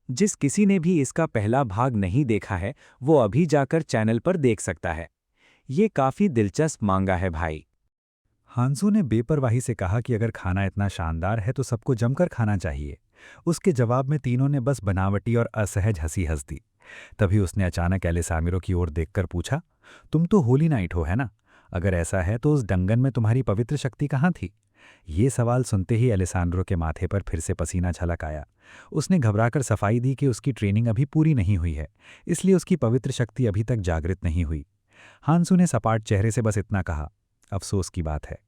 जिस किसी ने भी इसका पहला भाग नहीं देखा है, वो अभी जाकर चैनल पर देख सकता है। ये काफी दिलचस्प मांगा है भाई। हांसू ने बेपरवाही से कहा कि अगर खाना इतना शानदार है तो सबको जमकर खाना चाहिए। उसके जवाब में तीनों ने बस बनावटी और असहज हंसी हंस दी। तभी उसने अचानक एलिसामिरो की ओर देखकर पूछा, तुम तो होली नाइट हो, है ना? अगर ऐसा है तो उस डंगन में तुम्हारी पवित्र शक्ति कहाँ थी? ये सवाल सुनते ही एलिसांड्रो के माथे पर फिर से पसीना छलक आया। उसने घबराकर सफाई दी कि उसकी ट्रेनिंग अभी पूरी नहीं हुई है, इसलिए उसकी पवित्र शक्ति अभी तक जागृत नहीं हुई। हांसू ने सपाट चेहरे से बस इतना कहा, अफसोस की बात है।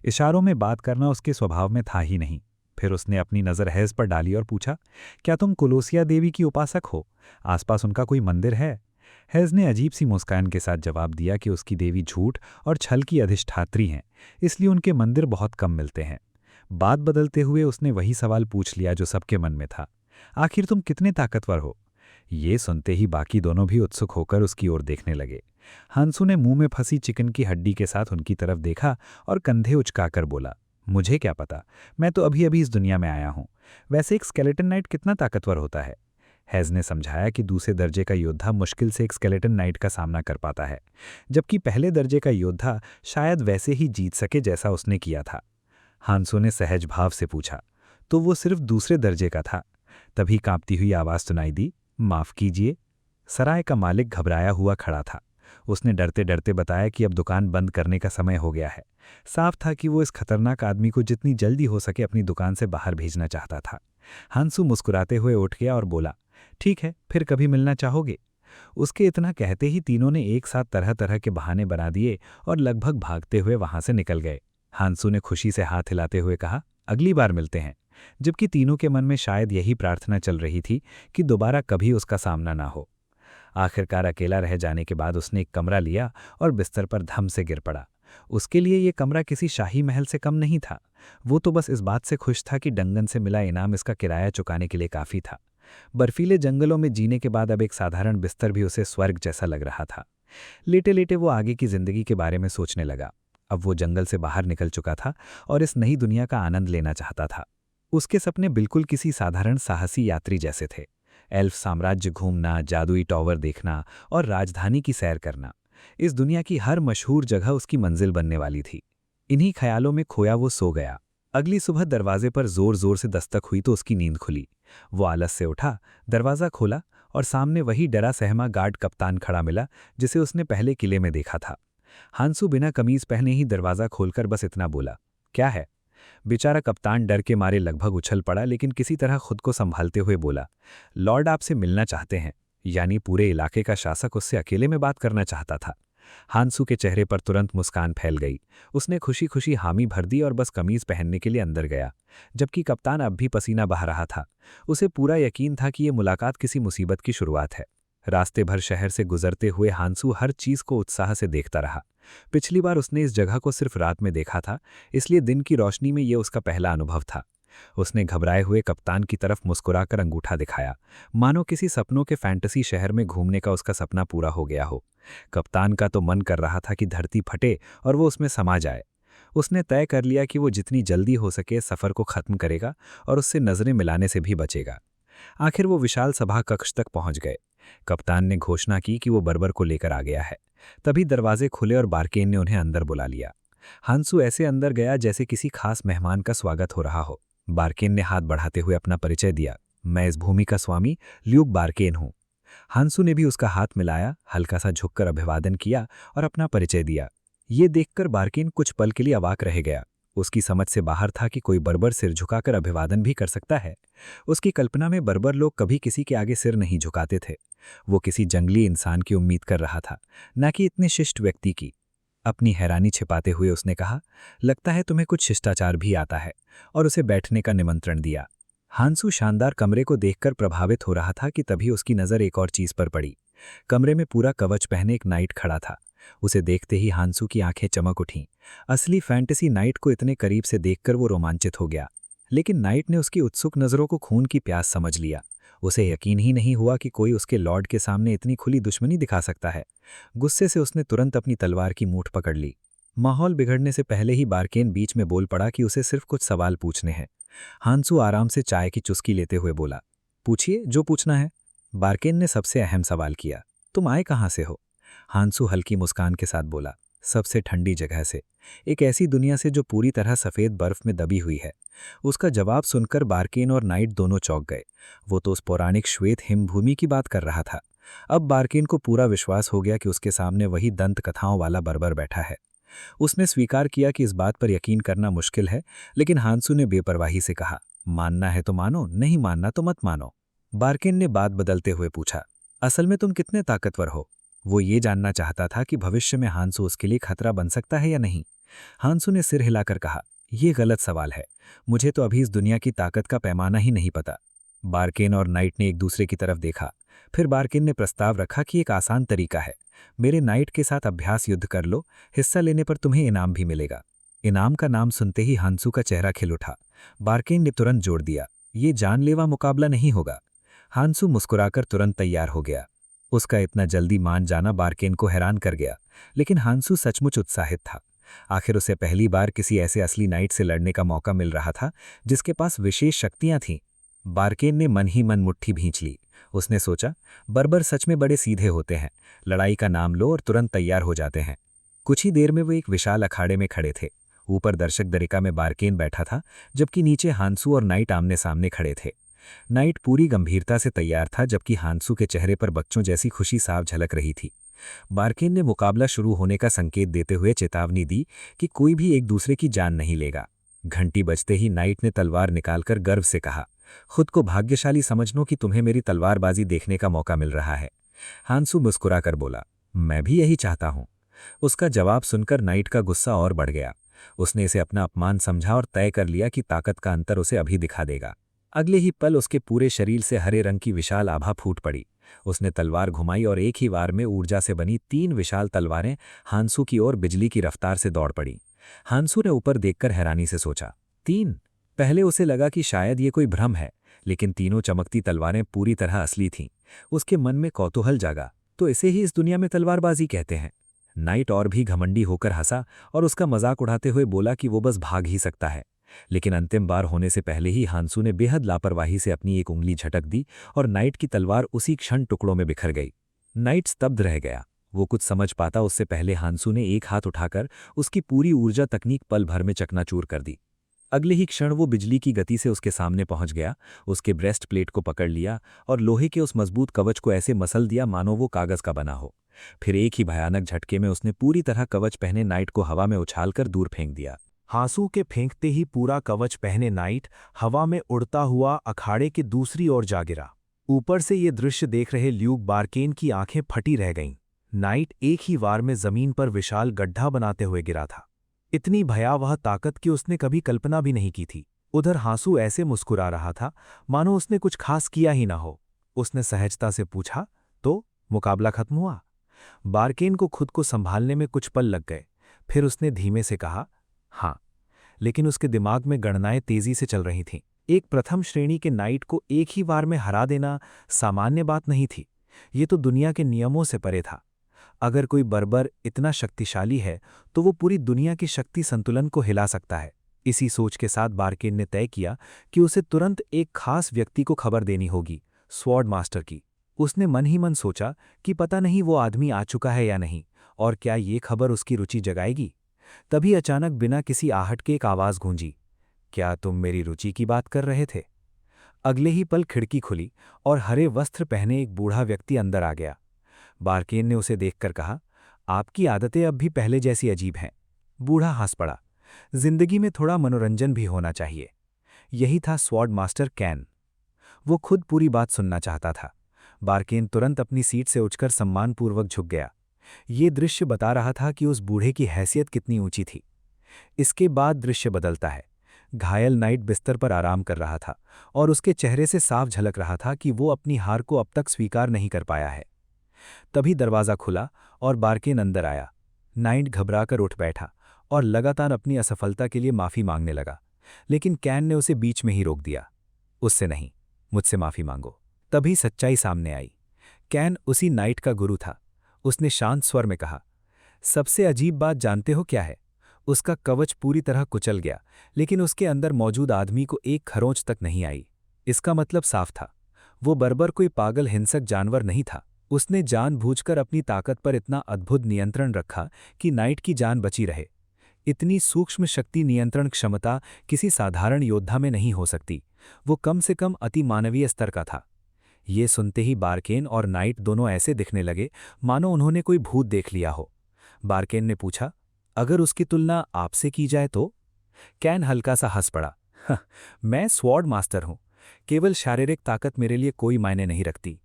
इशारों में बात करना उसके स्वभाव में था ही नहीं। फिर उसने अपनी नज़र हैज़ पर डाली और पूछा, क्या तुम कुलोसिया देवी की उपासक हो? आसपास उनका कोई मंदिर है? हैज़ ने अजीब सी मुस्कान के साथ जवाब दिया कि उसकी देवी झूठ और छल की अधिष्ठात्री हैं, इसलिए उनके मंदिर बहुत कम मिलते हैं। बात बदलते हुए उसने वही सवाल पूछ लिया जो सबके मन में था, आखिर तुम कितने ताकतवर हो? ये सुनते ही बाकी दोनों भी उत्सुक होकर उसकी ओर देखने लगे। हंसू ने मुंह में फंसी चिकन की हड्डी के साथ उनकी तरफ देखा और कंधे उचकाकर बोला, मुझे क्या पता, मैं तो अभी अभी इस दुनिया में आया हूं। वैसे एक स्केलेटन नाइट कितना ताकतवर होता है? हैज़ ने समझाया कि दूसरे दर्जे का योद्धा मुश्किल से एक स्केलेटन नाइट का सामना कर पाता है, जबकि पहले दर्जे का योद्धा शायद वैसे ही जीत सके जैसा उसने किया था। हांसो ने सहज भाव से पूछा, तो वो सिर्फ दूसरे दर्जे का था? तभी कांपती हुई आवाज सुनाई दी, माफ कीजिए। सराय का मालिक घबराया हुआ खड़ा था। उसने डरते डरते बताया कि अब दुकान बंद करने का समय हो गया है। साफ था कि वो इस खतरनाक आदमी को जितनी जल्दी हो सके अपनी दुकान से बाहर भेजना चाहता था। हंसू मुस्कुराते हुए उठ गया और बोला, ठीक है, फिर कभी मिलना चाहोगे? उसके इतना कहते ही तीनों ने एक साथ तरह तरह के बहाने बना दिए और लगभग भागते हुए वहां से निकल गए। हांसू ने खुशी से हाथ हिलाते हुए कहा, अगली बार मिलते हैं। जबकि तीनों के मन में शायद यही प्रार्थना चल रही थी कि दोबारा कभी उसका सामना ना हो। आखिरकार अकेला रह जाने के बाद उसने एक कमरा लिया और बिस्तर पर धम से गिर पड़ा। उसके लिए ये कमरा किसी शाही महल से कम नहीं था। वो तो बस इस बात से खुश था कि डंगन से मिला इनाम इसका किराया चुकाने के लिए काफी था। बर्फीले जंगलों में जीने के बाद अब एक साधारण बिस्तर भी उसे स्वर्ग जैसा लग रहा था। लेटे लेटे वो आगे की जिंदगी के बारे में सोचने लगा। अब वो जंगल से बाहर निकल चुका था और इस नई दुनिया का आनंद लेना चाहता था। उसके सपने बिल्कुल किसी साधारण साहसी यात्री जैसे थे। एल्फ साम्राज्य घूमना, जादुई टॉवर देखना और राजधानी की सैर करना। इस दुनिया की हर मशहूर जगह उसकी मंजिल बनने वाली थी। इन्हीं ख्यालों में खोया वो सो गया। अगली सुबह दरवाजे पर जोर जोर से दस्तक हुई तो उसकी नींद खुली। वो आलस से उठा, दरवाज़ा खोला और सामने वही डरा सहमा गार्ड कप्तान खड़ा मिला जिसे उसने पहले किले में देखा था। हांसू बिना कमीज पहने ही दरवाज़ा खोलकर बस इतना बोला, क्या है? बेचारा कप्तान डर के मारे लगभग उछल पड़ा, लेकिन किसी तरह खुद को संभालते हुए बोला, लॉर्ड आपसे मिलना चाहते हैं। यानी पूरे इलाके का शासक उससे अकेले में बात करना चाहता था। हांसू के चेहरे पर तुरंत मुस्कान फैल गई। उसने खुशी खुशी हामी भर दी और बस कमीज पहनने के लिए अंदर गया, जबकि कप्तान अब भी पसीना बहा रहा था। उसे पूरा यकीन था कि ये मुलाकात किसी मुसीबत की शुरुआत है। रास्ते भर शहर से गुजरते हुए हांसू हर चीज को उत्साह से देखता रहा। पिछली बार उसने इस जगह को सिर्फ रात में देखा था, इसलिए दिन की रोशनी में ये उसका पहला अनुभव था। उसने घबराए हुए कप्तान की तरफ मुस्कुराकर अंगूठा दिखाया, मानो किसी सपनों के फैंटेसी शहर में घूमने का उसका सपना पूरा हो गया हो। कप्तान का तो मन कर रहा था कि धरती फटे और वो उसमें समा जाए। उसने तय कर लिया कि वो जितनी जल्दी हो सके सफ़र को ख़त्म करेगा और उससे नज़रें मिलाने से भी बचेगा। आखिर वो विशाल सभा कक्ष तक पहुंच गए। कप्तान ने घोषणा की कि वो बर्बर को लेकर आ गया है। तभी दरवाजे खुले और बारकेन ने उन्हें अंदर बुला लिया। हांसू ऐसे अंदर गया जैसे किसी खास मेहमान का स्वागत हो रहा हो। बारकेन ने हाथ बढ़ाते हुए अपना परिचय दिया, मैं इस भूमि का स्वामी ल्यूक बारकेन हूँ। हांसू ने भी उसका हाथ मिलाया, हल्का सा झुककर अभिवादन किया और अपना परिचय दिया। ये देखकर बारकेन कुछ पल के लिए अवाक रह गया। उसकी समझ से बाहर था कि कोई बर्बर सिर झुकाकर अभिवादन भी कर सकता है। उसकी कल्पना में बर्बर लोग कभी किसी के आगे सिर नहीं झुकाते थे। वो किसी जंगली इंसान की उम्मीद कर रहा था, न कि इतने शिष्ट व्यक्ति की। अपनी हैरानी छिपाते हुए उसने कहा, लगता है तुम्हें कुछ शिष्टाचार भी आता है, और उसे बैठने का निमंत्रण दिया। हांसू शानदार कमरे को देखकर प्रभावित हो रहा था कि तभी उसकी नज़र एक और चीज पर पड़ी। कमरे में पूरा कवच पहने एक नाइट खड़ा था। उसे देखते ही हांसू की आंखें चमक उठीं। असली फैंटेसी नाइट को इतने करीब से देखकर वो रोमांचित हो गया। लेकिन नाइट ने उसकी उत्सुक नज़रों को खून की प्यास समझ लिया। उसे यकीन ही नहीं हुआ कि कोई उसके लॉर्ड के सामने इतनी खुली दुश्मनी दिखा सकता है। गुस्से से उसने तुरंत अपनी तलवार की मूठ पकड़ ली। माहौल बिगड़ने से पहले ही बारकेन बीच में बोल पड़ा कि उसे सिर्फ कुछ सवाल पूछने हैं। हांसू आराम से चाय की चुस्की लेते हुए बोला, पूछिए जो पूछना है। बार्केन ने सबसे अहम सवाल किया। तुम आए कहाँ से हो? हांसू हल्की मुस्कान के साथ बोला, सबसे ठंडी जगह से, एक ऐसी दुनिया से जो पूरी तरह सफ़ेद बर्फ में दबी हुई है। उसका जवाब सुनकर बार्केन और नाइट दोनों चौंक गए। वो तो उस पौराणिक श्वेत हिमभूमि की बात कर रहा था। अब बार्केन को पूरा विश्वास हो गया कि उसके सामने वही दंत कथाओं वाला बर्बर बैठा है। उसने स्वीकार किया कि इस बात पर यकीन करना मुश्किल है, लेकिन हांसू ने बेपरवाही से कहा, मानना है तो मानो, नहीं मानना तो मत मानो। बार्केन ने बात बदलते हुए पूछा, असल में तुम कितने ताकतवर हो? वो ये जानना चाहता था कि भविष्य में हांसू उसके लिए खतरा बन सकता है या नहीं। हांसू ने सिर हिलाकर कहा, यह गलत सवाल है। मुझे तो अभी इस दुनिया की ताकत का पैमाना ही नहीं पता। बार्केन और नाइट ने एक दूसरे की तरफ देखा। फिर बार्केन ने प्रस्ताव रखा कि एक आसान तरीका है, मेरे नाइट के साथ अभ्यास युद्ध कर लो, हिस्सा लेने पर तुम्हें इनाम भी मिलेगा। इनाम का नाम सुनते ही हांसू का चेहरा खिल उठा। बार्केन ने तुरंत जोड़ दिया, ये जानलेवा मुकाबला नहीं होगा। हांसू मुस्कुराकर तुरंत तैयार हो गया। उसका इतना जल्दी मान जाना बार्केन को हैरान कर गया, लेकिन हांसू सचमुच उत्साहित था। आखिर उसे पहली बार किसी ऐसे असली नाइट से लड़ने का मौका मिल रहा था जिसके पास विशेष शक्तियां थीं। बार्केन ने मन ही मन मुट्ठी भींच ली। उसने सोचा, बर्बर सच में बड़े सीधे होते हैं, लड़ाई का नाम लो और तुरंत तैयार हो जाते हैं। कुछ ही देर में वो एक विशाल अखाड़े में खड़े थे। ऊपर दर्शक दरिका में बार्केन बैठा था, जबकि नीचे हांसू और नाइट आमने सामने खड़े थे। नाइट पूरी गंभीरता से तैयार था, जबकि हांसू के चेहरे पर बच्चों जैसी खुशी साफ झलक रही थी। बार्केन ने मुकाबला शुरू होने का संकेत देते हुए चेतावनी दी कि कोई भी एक दूसरे की जान नहीं लेगा। घंटी बजते ही नाइट ने तलवार निकालकर गर्व से कहा, खुद को भाग्यशाली समझ लो कि तुम्हें मेरी तलवारबाजी देखने का मौका मिल रहा है। हांसू मुस्कुराकर बोला, मैं भी यही चाहता हूं। उसका जवाब सुनकर नाइट का गुस्सा और बढ़ गया। उसने इसे अपना अपमान समझा और तय कर लिया कि ताकत का अंतर उसे अभी दिखा देगा। अगले ही पल उसके पूरे शरीर से हरे रंग की विशाल आभा फूट पड़ी। उसने तलवार घुमाई और एक ही वार में ऊर्जा से बनी 3 विशाल तलवारें हांसू की ओर बिजली की रफ्तार से दौड़ पड़ी। हांसू ने ऊपर देखकर हैरानी से सोचा, 3? पहले उसे लगा कि शायद ये कोई भ्रम है, लेकिन तीनों चमकती तलवारें पूरी तरह असली थीं। उसके मन में कौतूहल जागा, तो इसे ही इस दुनिया में तलवारबाजी कहते हैं। नाइट और भी घमंडी होकर हंसा और उसका मजाक उड़ाते हुए बोला कि वो बस भाग ही सकता है। लेकिन अंतिम बार होने से पहले ही हांसू ने बेहद लापरवाही से अपनी एक उंगली झटक दी और नाइट की तलवार उसी क्षण टुकड़ों में बिखर गई। नाइट स्तब्ध रह गया। वो कुछ समझ पाता उससे पहले हांसू ने एक हाथ उठाकर उसकी पूरी ऊर्जा तकनीक पल भर में चकनाचूर कर दी। अगले ही क्षण वो बिजली की गति से उसके सामने पहुंच गया, उसके ब्रेस्ट प्लेट को पकड़ लिया और लोहे के उस मजबूत कवच को ऐसे मसल दिया मानो वो कागज का बना हो। फिर एक ही भयानक झटके में उसने पूरी तरह कवच पहने नाइट को हवा में उछालकर दूर फेंक दिया। हांसू के फेंकते ही पूरा कवच पहने नाइट हवा में उड़ता हुआ अखाड़े के दूसरी ओर जा गिरा। ऊपर से ये दृश्य देख रहे ल्यूक बार्केन की आंखें फटी रह गईं। नाइट एक ही वार में जमीन पर विशाल गड्ढा बनाते हुए गिरा था। इतनी भयावह ताकत की उसने कभी कल्पना भी नहीं की थी। उधर हांसू ऐसे मुस्कुरा रहा था मानो उसने कुछ खास किया ही ना हो। उसने सहजता से पूछा, तो मुकाबला खत्म हुआ? बार्केन को खुद को संभालने में कुछ पल लग गए। फिर उसने धीमे से कहा, हाँ। लेकिन उसके दिमाग में गणनाएं तेजी से चल रही थीं। एक प्रथम श्रेणी के नाइट को एक ही वार में हरा देना सामान्य बात नहीं थी। ये तो दुनिया के नियमों से परे था। अगर कोई बर्बर इतना शक्तिशाली है तो वो पूरी दुनिया की शक्ति संतुलन को हिला सकता है। इसी सोच के साथ बार्केन ने तय किया कि उसे तुरंत एक खास व्यक्ति को खबर देनी होगी, स्वॉर्ड मास्टर की। उसने मन ही मन सोचा कि पता नहीं वो आदमी आ चुका है या नहीं, और क्या ये खबर उसकी रुचि जगाएगी। तभी अचानक बिना किसी आहट के एक आवाज गूंजी, क्या तुम मेरी रुचि की बात कर रहे थे? अगले ही पल खिड़की खुली और हरे वस्त्र पहने एक बूढ़ा व्यक्ति अंदर आ गया। बार्केन ने उसे देखकर कहा, आपकी आदतें अब भी पहले जैसी अजीब हैं। बूढ़ा हंस पड़ा, जिंदगी में थोड़ा मनोरंजन भी होना चाहिए। यही था स्वॉर्ड मास्टर कैन। वो खुद पूरी बात सुनना चाहता था। बार्केन तुरंत अपनी सीट से उठकर सम्मानपूर्वक झुक गया। ये दृश्य बता रहा था कि उस बूढ़े की हैसियत कितनी ऊंची थी। इसके बाद दृश्य बदलता है। घायल नाइट बिस्तर पर आराम कर रहा था और उसके चेहरे से साफ झलक रहा था कि वो अपनी हार को अब तक स्वीकार नहीं कर पाया है। तभी दरवाज़ा खुला और बार्केन अंदर आया। नाइट घबराकर उठ बैठा और लगातार अपनी असफलता के लिए माफ़ी मांगने लगा, लेकिन कैन ने उसे बीच में ही रोक दिया। उससे नहीं, मुझसे माफ़ी मांगो। तभी सच्चाई सामने आई। कैन उसी नाइट का गुरु था। उसने शांत स्वर में कहा, सबसे अजीब बात जानते हो क्या है? उसका कवच पूरी तरह कुचल गया, लेकिन उसके अंदर मौजूद आदमी को एक खरोंच तक नहीं आई। इसका मतलब साफ था, वो बर्बर कोई पागल हिंसक जानवर नहीं था। उसने जानबूझकर अपनी ताकत पर इतना अद्भुत नियंत्रण रखा कि नाइट की जान बची रहे। इतनी सूक्ष्म शक्ति नियंत्रण क्षमता किसी साधारण योद्धा में नहीं हो सकती। वो कम से कम अति मानवीय स्तर का था। ये सुनते ही बारकेन और नाइट दोनों ऐसे दिखने लगे मानो उन्होंने कोई भूत देख लिया हो। बारकेन ने पूछा, अगर उसकी तुलना आपसे की जाए तो? कैन हल्का सा हंस पड़ा। "हं, मैं स्वॉर्ड मास्टर हूं। केवल शारीरिक ताकत मेरे लिए कोई मायने नहीं रखती।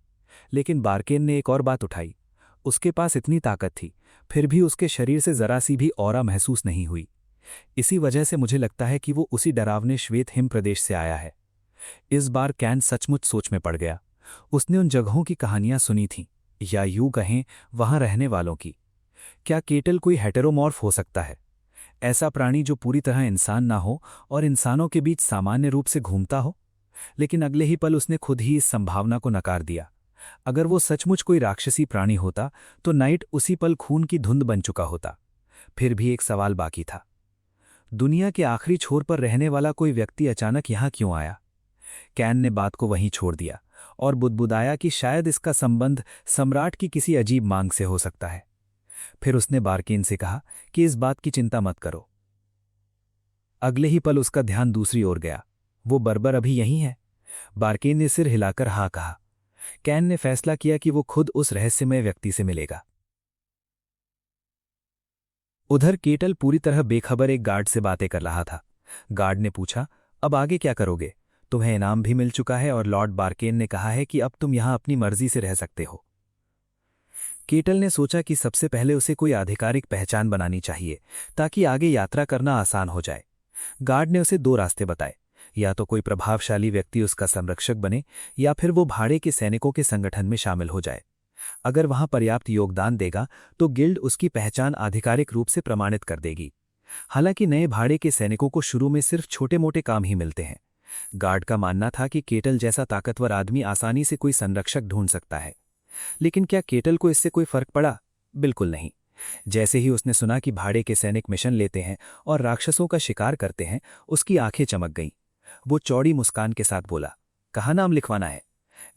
लेकिन बारकेन ने एक और बात उठाई। उसके पास इतनी ताकत थी, फिर भी उसके शरीर से जरा सी भी ऑरा महसूस नहीं हुई। इसी वजह से मुझे लगता है कि वो उसी डरावने श्वेत हिम प्रदेश से आया है। इस बार कैन सचमुच सोच में पड़ गया। उसने उन जगहों की कहानियां सुनी थीं, या यूं कहें वहां रहने वालों की। क्या केटल कोई हेटेरोमॉर्फ हो सकता है? ऐसा प्राणी जो पूरी तरह इंसान ना हो और इंसानों के बीच सामान्य रूप से घूमता हो? लेकिन अगले ही पल उसने खुद ही इस संभावना को नकार दिया। अगर वो सचमुच कोई राक्षसी प्राणी होता तो नाइट उसी पल खून की धुंध बन चुका होता। फिर भी एक सवाल बाकी था। दुनिया के आखिरी छोर पर रहने वाला कोई व्यक्ति अचानक यहां क्यों आया? कैन ने बात को वहीं छोड़ दिया और बुदबुदाया कि शायद इसका संबंध सम्राट की किसी अजीब मांग से हो सकता है। फिर उसने बारकेन से कहा कि इस बात की चिंता मत करो। अगले ही पल उसका ध्यान दूसरी ओर गया। वो बर्बर अभी यहीं है? बारकेन ने सिर हिलाकर हाँ कहा। कैन ने फैसला किया कि वो खुद उस रहस्यमय व्यक्ति से मिलेगा। उधर केटल पूरी तरह बेखबर एक गार्ड से बातें कर रहा था। गार्ड ने पूछा, अब आगे क्या करोगे? तुम्हें इनाम भी मिल चुका है और लॉर्ड बारकेन ने कहा है कि अब तुम यहां अपनी मर्जी से रह सकते हो। केटल ने सोचा कि सबसे पहले उसे कोई आधिकारिक पहचान बनानी चाहिए ताकि आगे यात्रा करना आसान हो जाए। गार्ड ने उसे दो रास्ते बताए, या तो कोई प्रभावशाली व्यक्ति उसका संरक्षक बने या फिर वो भाड़े के सैनिकों के संगठन में शामिल हो जाए। अगर वहां पर्याप्त योगदान देगा तो गिल्ड उसकी पहचान आधिकारिक रूप से प्रमाणित कर देगी। हालांकि नए भाड़े के सैनिकों को शुरू में सिर्फ छोटे मोटे काम ही मिलते हैं। गार्ड का मानना था कि केटल जैसा ताकतवर आदमी आसानी से कोई संरक्षक ढूंढ सकता है। लेकिन क्या केटल को इससे कोई फर्क पड़ा? बिल्कुल नहीं। जैसे ही उसने सुना कि भाड़े के सैनिक मिशन लेते हैं और राक्षसों का शिकार करते हैं, उसकी आंखें चमक गईं। वो चौड़ी मुस्कान के साथ बोला, कहाँ नाम लिखवाना है?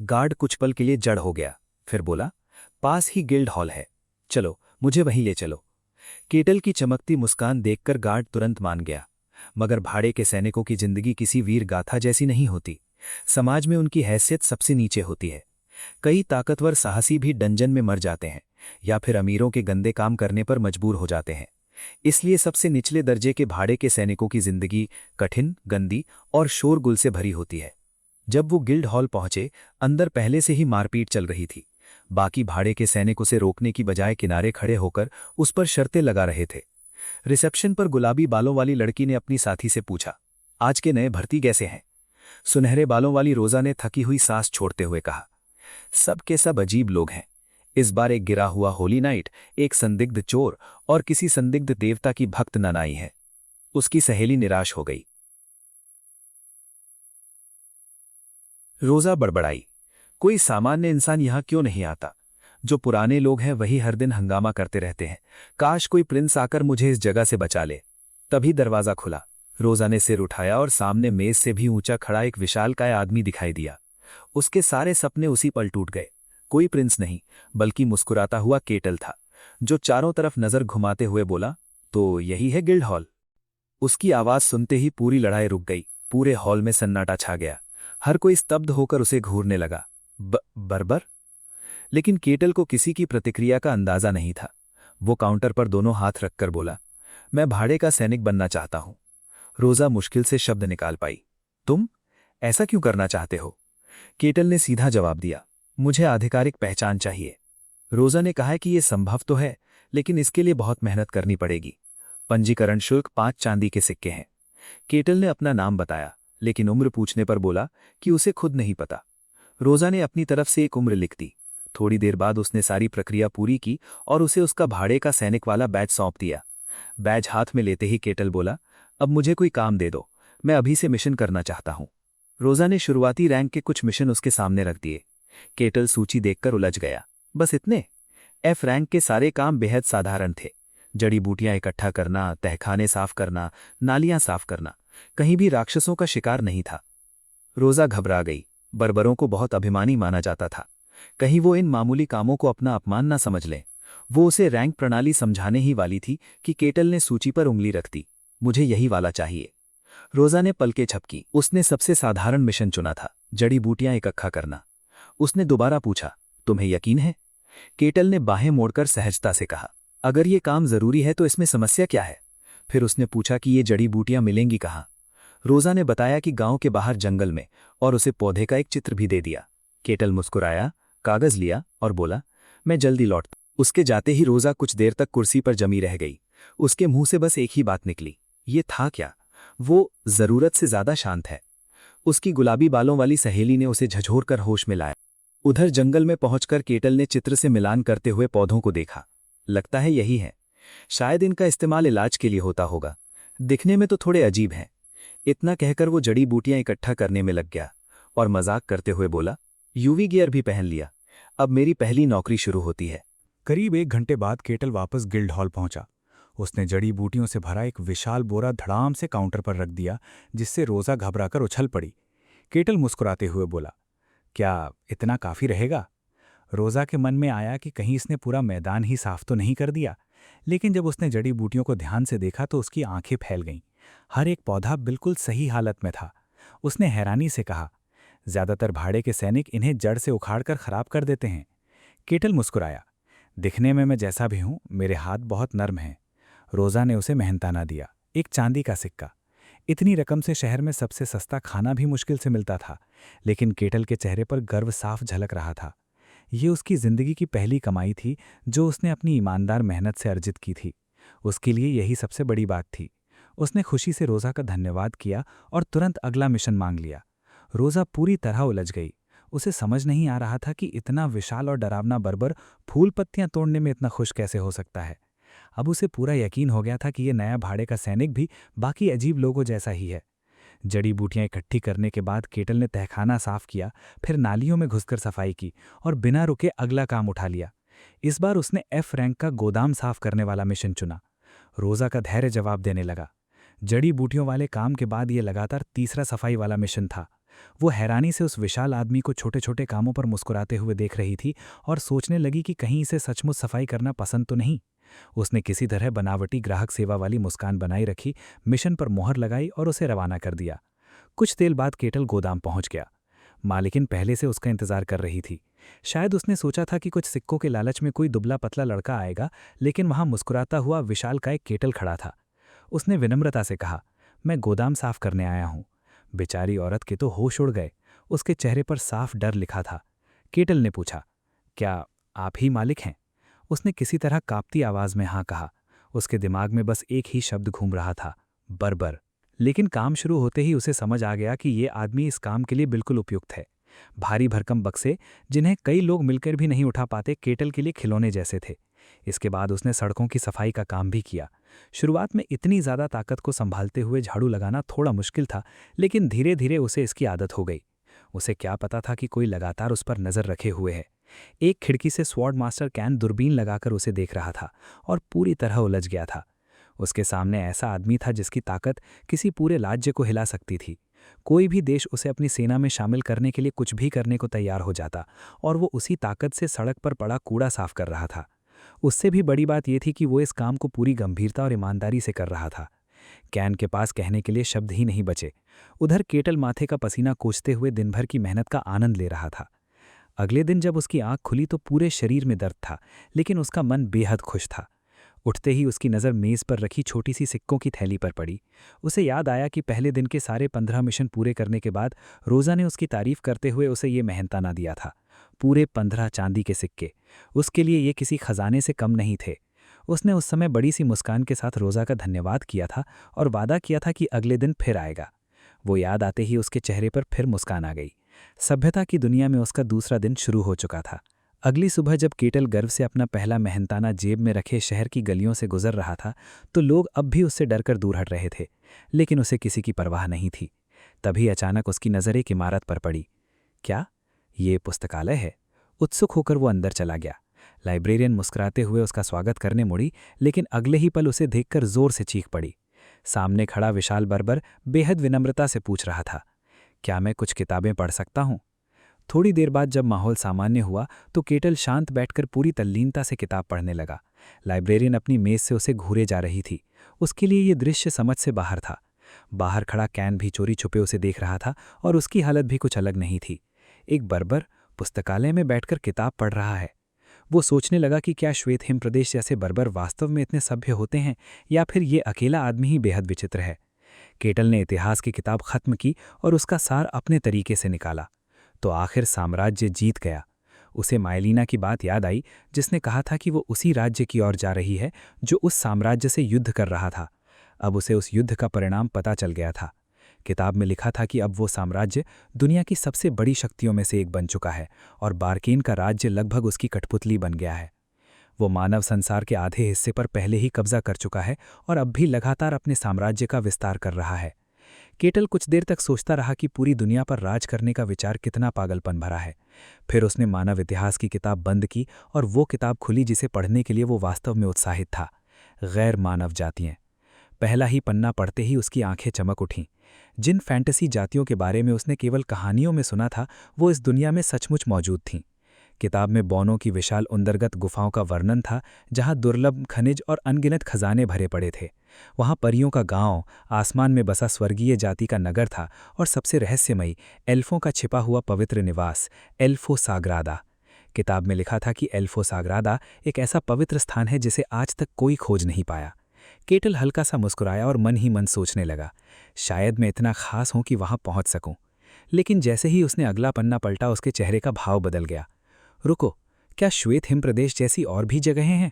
गार्ड कुछ पल के लिए जड़ हो गया, फिर बोला, पास ही गिल्ड हॉल है, चलो मुझे वहीं ले चलो। केटल की चमकती मुस्कान देखकर गार्ड तुरंत मान गया। मगर भाड़े के सैनिकों की जिंदगी किसी वीर गाथा जैसी नहीं होती। समाज में उनकी हैसियत सबसे नीचे होती है। कई ताकतवर साहसी भी डंजन में मर जाते हैं या फिर अमीरों के गंदे काम करने पर मजबूर हो जाते हैं। इसलिए सबसे निचले दर्जे के भाड़े के सैनिकों की जिंदगी कठिन, गंदी और शोरगुल से भरी होती है। जब वो गिल्ड हॉल पहुंचे, अंदर पहले से ही मारपीट चल रही थी। बाकी भाड़े के सैनिक उसे रोकने की बजाय किनारे खड़े होकर उस पर शर्तें लगा रहे थे। रिसेप्शन पर गुलाबी बालों वाली लड़की ने अपनी साथी से पूछा, आज के नए भर्ती कैसे हैं? सुनहरे बालों वाली रोजा ने थकी हुई सांस छोड़ते हुए कहा, सब के सब अजीब लोग हैं। इस बार एक गिरा हुआ होली नाइट, एक संदिग्ध चोर और किसी संदिग्ध देवता की भक्त ननाई है। उसकी सहेली निराश हो गई। रोजा बड़बड़ाई, कोई सामान्य इंसान यहां क्यों नहीं आता? जो पुराने लोग हैं वही हर दिन हंगामा करते रहते हैं। काश कोई प्रिंस आकर मुझे इस जगह से बचा ले। तभी दरवाजा खुला। रोजा ने सिर उठाया और सामने मेज से भी ऊंचा खड़ा एक विशालकाय आदमी दिखाई दिया। उसके सारे सपने उसी पल टूट गए। कोई प्रिंस नहीं, बल्कि मुस्कुराता हुआ केटल था, जो चारों तरफ नजर घुमाते हुए बोला, तो यही है गिल्ड हॉल। उसकी आवाज सुनते ही पूरी लड़ाई रुक गई। पूरे हॉल में सन्नाटा छा गया। हर कोई स्तब्ध होकर उसे घूरने लगा। बर्बर? लेकिन केटल को किसी की प्रतिक्रिया का अंदाजा नहीं था। वो काउंटर पर दोनों हाथ रखकर बोला, मैं भाड़े का सैनिक बनना चाहता हूं। रोजा मुश्किल से शब्द निकाल पाई, तुम ऐसा क्यों करना चाहते हो? केटल ने सीधा जवाब दिया, मुझे आधिकारिक पहचान चाहिए। रोजा ने कहा कि यह संभव तो है, लेकिन इसके लिए बहुत मेहनत करनी पड़ेगी। पंजीकरण शुल्क 5 चांदी के सिक्के हैं। केटल ने अपना नाम बताया, लेकिन उम्र पूछने पर बोला कि उसे खुद नहीं पता। रोजा ने अपनी तरफ से एक उम्र लिख दी। थोड़ी देर बाद उसने सारी प्रक्रिया पूरी की और उसे उसका भाड़े का सैनिक वाला बैज सौंप दिया। बैज हाथ में लेते ही केटल बोला, अब मुझे कोई काम दे दो, मैं अभी से मिशन करना चाहता हूं। रोजा ने शुरुआती रैंक के कुछ मिशन उसके सामने रख दिए। केटल सूची देखकर उलझ गया। बस इतने? एफ रैंक के सारे काम बेहद साधारण थे। जड़ी बूटियां इकट्ठा करना, तहखाने साफ करना, नालियां साफ करना। कहीं भी राक्षसों का शिकार नहीं था। रोजा घबरा गई। बर्बरों को बहुत अभिमानी माना जाता था। कहीं वो इन मामूली कामों को अपना अपमान ना समझ लें। वो उसे रैंक प्रणाली समझाने ही वाली थी कि केटल ने सूची पर उंगली रख दी। मुझे यही वाला चाहिए। रोजा ने पलकें झपकी। उसने सबसे साधारण मिशन चुना था, जड़ी बूटियां इकट्ठा करना। उसने दोबारा पूछा, तुम्हें यकीन है? केटल ने बाहें मोड़कर सहजता से कहा, अगर ये काम जरूरी है तो इसमें समस्या क्या है? फिर उसने पूछा कि ये जड़ी बूटियां मिलेंगी कहाँ? रोजा ने बताया कि गांव के बाहर जंगल में, और उसे पौधे का एक चित्र भी दे दिया। केटल मुस्कुराया, कागज लिया और बोला, मैं जल्दी लौटता। उसके जाते ही रोजा कुछ देर तक कुर्सी पर जमी रह गई। उसके मुंह से बस एक ही बात निकली, ये था क्या? वो जरूरत से ज्यादा शांत है। उसकी गुलाबी बालों वाली सहेली ने उसे झंझोरकर होश में लाया। उधर जंगल में पहुंचकर केटल ने चित्र से मिलान करते हुए पौधों को देखा। लगता है यही है। शायद इनका इस्तेमाल इलाज के लिए होता होगा। दिखने में तो थोड़े अजीब हैं। इतना कहकर वो जड़ी बूटियां इकट्ठा करने में लग गया और मजाक करते हुए बोला, यूवी गियर भी पहन लिया। अब मेरी पहली नौकरी शुरू होती है। करीब 1 घंटे बाद केटल वापस गिल्ड हॉल पहुंचा। उसने जड़ी बूटियों से भरा एक विशाल बोरा धड़ाम से काउंटर पर रख दिया, जिससे रोजा घबराकर उछल पड़ी। केटल मुस्कुराते हुए बोला, क्या इतना काफी रहेगा? रोजा के मन में आया कि कहीं इसने पूरा मैदान ही साफ तो नहीं कर दिया, लेकिन जब उसने जड़ी बूटियों को ध्यान से देखा तो उसकी आंखें फैल गईं। हर एक पौधा बिल्कुल सही हालत में था। उसने हैरानी से कहा, ज्यादातर भाड़े के सैनिक इन्हें जड़ से उखाड़कर खराब कर देते हैं। केटल मुस्कुराया, दिखने में मैं जैसा भी हूं, मेरे हाथ बहुत नर्म हैं। रोजा ने उसे मेहनताना दिया, एक चांदी का सिक्का। इतनी रकम से शहर में सबसे सस्ता खाना भी मुश्किल से मिलता था, लेकिन केटल के चेहरे पर गर्व साफ झलक रहा था। ये उसकी जिंदगी की पहली कमाई थी जो उसने अपनी ईमानदार मेहनत से अर्जित की थी। उसके लिए यही सबसे बड़ी बात थी। उसने खुशी से रोजा का धन्यवाद किया और तुरंत अगला मिशन मांग लिया। रोजा पूरी तरह उलझ गई। उसे समझ नहीं आ रहा था कि इतना विशाल और डरावना बर्बर फूल पत्तियां तोड़ने में इतना खुश कैसे हो सकता है। अब उसे पूरा यकीन हो गया था कि ये नया भाड़े का सैनिक भी बाकी अजीब लोगों जैसा ही है। जड़ी बूटियां इकट्ठी करने के बाद केटल ने तहखाना साफ किया, फिर नालियों में घुसकर सफाई की और बिना रुके अगला काम उठा लिया। इस बार उसने एफ रैंक का गोदाम साफ करने वाला मिशन चुना। रोजा का धैर्य जवाब देने लगा। जड़ी बूटियों वाले काम के बाद ये लगातार तीसरा सफाई वाला मिशन था। वो हैरानी से उस विशाल आदमी को छोटे छोटे कामों पर मुस्कुराते हुए देख रही थी और सोचने लगी कि कहीं इसे सचमुच सफाई करना पसंद तो नहीं। उसने किसी तरह बनावटी ग्राहक सेवा वाली मुस्कान बनाई रखी, मिशन पर मोहर लगाई और उसे रवाना कर दिया। कुछ देर बाद केटल गोदाम पहुंच गया। मालिकिन पहले से उसका इंतजार कर रही थी। शायद उसने सोचा था कि कुछ सिक्कों के लालच में कोई दुबला पतला लड़का आएगा, लेकिन वहां मुस्कुराता हुआ विशालकाय केटल खड़ा था। उसने विनम्रता से कहा, मैं गोदाम साफ करने आया हूं। बेचारी औरत के तो होश उड़ गए। उसके चेहरे पर साफ डर लिखा था। केटल ने पूछा, क्या आप ही मालिक हैं? उसने किसी तरह कांपती आवाज में हाँ कहा। उसके दिमाग में बस एक ही शब्द घूम रहा था, बर्बर। लेकिन काम शुरू होते ही उसे समझ आ गया कि ये आदमी इस काम के लिए बिल्कुल उपयुक्त है। भारी भरकम बक्से, जिन्हें कई लोग मिलकर भी नहीं उठा पाते, केटल के लिए खिलौने जैसे थे। इसके बाद उसने सड़कों की सफाई का काम भी किया। शुरुआत में इतनी ज़्यादा ताकत को संभालते हुए झाड़ू लगाना थोड़ा मुश्किल था, लेकिन धीरे धीरे उसे इसकी आदत हो गई। उसे क्या पता था कि कोई लगातार उस पर नज़र रखे हुए है। एक खिड़की से स्वॉर्ड मास्टर कैन दूरबीन लगाकर उसे देख रहा था और पूरी तरह उलझ गया था। उसके सामने ऐसा आदमी था जिसकी ताकत किसी पूरे राज्य को हिला सकती थी। कोई भी देश उसे अपनी सेना में शामिल करने के लिए कुछ भी करने को तैयार हो जाता, और वो उसी ताकत से सड़क पर पड़ा कूड़ा साफ कर रहा था। उससे भी बड़ी बात यह थी कि वो इस काम को पूरी गंभीरता और ईमानदारी से कर रहा था। कैन के पास कहने के लिए शब्द ही नहीं बचे। उधर केटल माथे का पसीना पोंछते हुए दिन भर की मेहनत का आनंद ले रहा था। अगले दिन जब उसकी आंख खुली तो पूरे शरीर में दर्द था, लेकिन उसका मन बेहद खुश था। उठते ही उसकी नज़र मेज़ पर रखी छोटी सी सिक्कों की थैली पर पड़ी। उसे याद आया कि पहले दिन के सारे 15 मिशन पूरे करने के बाद रोज़ा ने उसकी तारीफ करते हुए उसे ये मेहनताना दिया था, पूरे 15 चांदी के सिक्के। उसके लिए ये किसी खजाने से कम नहीं थे। उसने उस समय बड़ी सी मुस्कान के साथ रोज़ा का धन्यवाद किया था और वादा किया था कि अगले दिन फिर आएगा। वो याद आते ही उसके चेहरे पर फिर मुस्कान आ गई। सभ्यता की दुनिया में उसका दूसरा दिन शुरू हो चुका था। अगली सुबह जब केटल गर्व से अपना पहला मेहनताना जेब में रखे शहर की गलियों से गुजर रहा था, तो लोग अब भी उससे डरकर दूर हट रहे थे, लेकिन उसे किसी की परवाह नहीं थी। तभी अचानक उसकी नज़र एक इमारत पर पड़ी। क्या ये पुस्तकालय है? उत्सुक होकर वो अंदर चला गया। लाइब्रेरियन मुस्कुराते हुए उसका स्वागत करने मुड़ी, लेकिन अगले ही पल उसे देखकर जोर से चीख पड़ी। सामने खड़ा विशाल बर्बर बेहद विनम्रता से पूछ रहा था, क्या मैं कुछ किताबें पढ़ सकता हूँ? थोड़ी देर बाद जब माहौल सामान्य हुआ तो केटल शांत बैठकर पूरी तल्लीनता से किताब पढ़ने लगा। लाइब्रेरियन अपनी मेज से उसे घूरे जा रही थी। उसके लिए ये दृश्य समझ से बाहर था। बाहर खड़ा कैन भी चोरी छुपे उसे देख रहा था और उसकी हालत भी कुछ अलग नहीं थी। एक बर्बर पुस्तकालय में बैठकर किताब पढ़ रहा है। वो सोचने लगा कि क्या श्वेत हिम प्रदेश जैसे बर्बर वास्तव में इतने सभ्य होते हैं या फिर ये अकेला आदमी ही बेहद विचित्र है। केटल ने इतिहास की किताब खत्म की और उसका सार अपने तरीके से निकाला। तो आखिर साम्राज्य जीत गया। उसे मायलीना की बात याद आई जिसने कहा था कि वो उसी राज्य की ओर जा रही है जो उस साम्राज्य से युद्ध कर रहा था। अब उसे उस युद्ध का परिणाम पता चल गया था। किताब में लिखा था कि अब वो साम्राज्य दुनिया की सबसे बड़ी शक्तियों में से एक बन चुका है और बार्केन का राज्य लगभग उसकी कठपुतली बन गया है। वो मानव संसार के आधे हिस्से पर पहले ही कब्जा कर चुका है और अब भी लगातार अपने साम्राज्य का विस्तार कर रहा है। केटल कुछ देर तक सोचता रहा कि पूरी दुनिया पर राज करने का विचार कितना पागलपन भरा है। फिर उसने मानव इतिहास की किताब बंद की और वो किताब खुली जिसे पढ़ने के लिए वो वास्तव में उत्साहित था। गैर मानव जातियाँ। पहला ही पन्ना पढ़ते ही उसकी आंखें चमक उठीं। जिन फैंटेसी जातियों के बारे में उसने केवल कहानियों में सुना था वो इस दुनिया में सचमुच मौजूद थीं। किताब में बौनों की विशाल अंतर्गत गुफाओं का वर्णन था जहां दुर्लभ खनिज और अनगिनत खजाने भरे पड़े थे। वहां परियों का गांव, आसमान में बसा स्वर्गीय जाति का नगर था और सबसे रहस्यमयी एल्फों का छिपा हुआ पवित्र निवास एल्फो साग्रादा। किताब में लिखा था कि एल्फो साग्रादा एक ऐसा पवित्र स्थान है जिसे आज तक कोई खोज नहीं पाया। केटल हल्का सा मुस्कुराया और मन ही मन सोचने लगा, शायद मैं इतना खास हूं कि वहां पहुंच सकूं। लेकिन जैसे ही उसने अगला पन्ना पलटा उसके चेहरे का भाव बदल गया। रुको, क्या श्वेत हिम प्रदेश जैसी और भी जगहें हैं?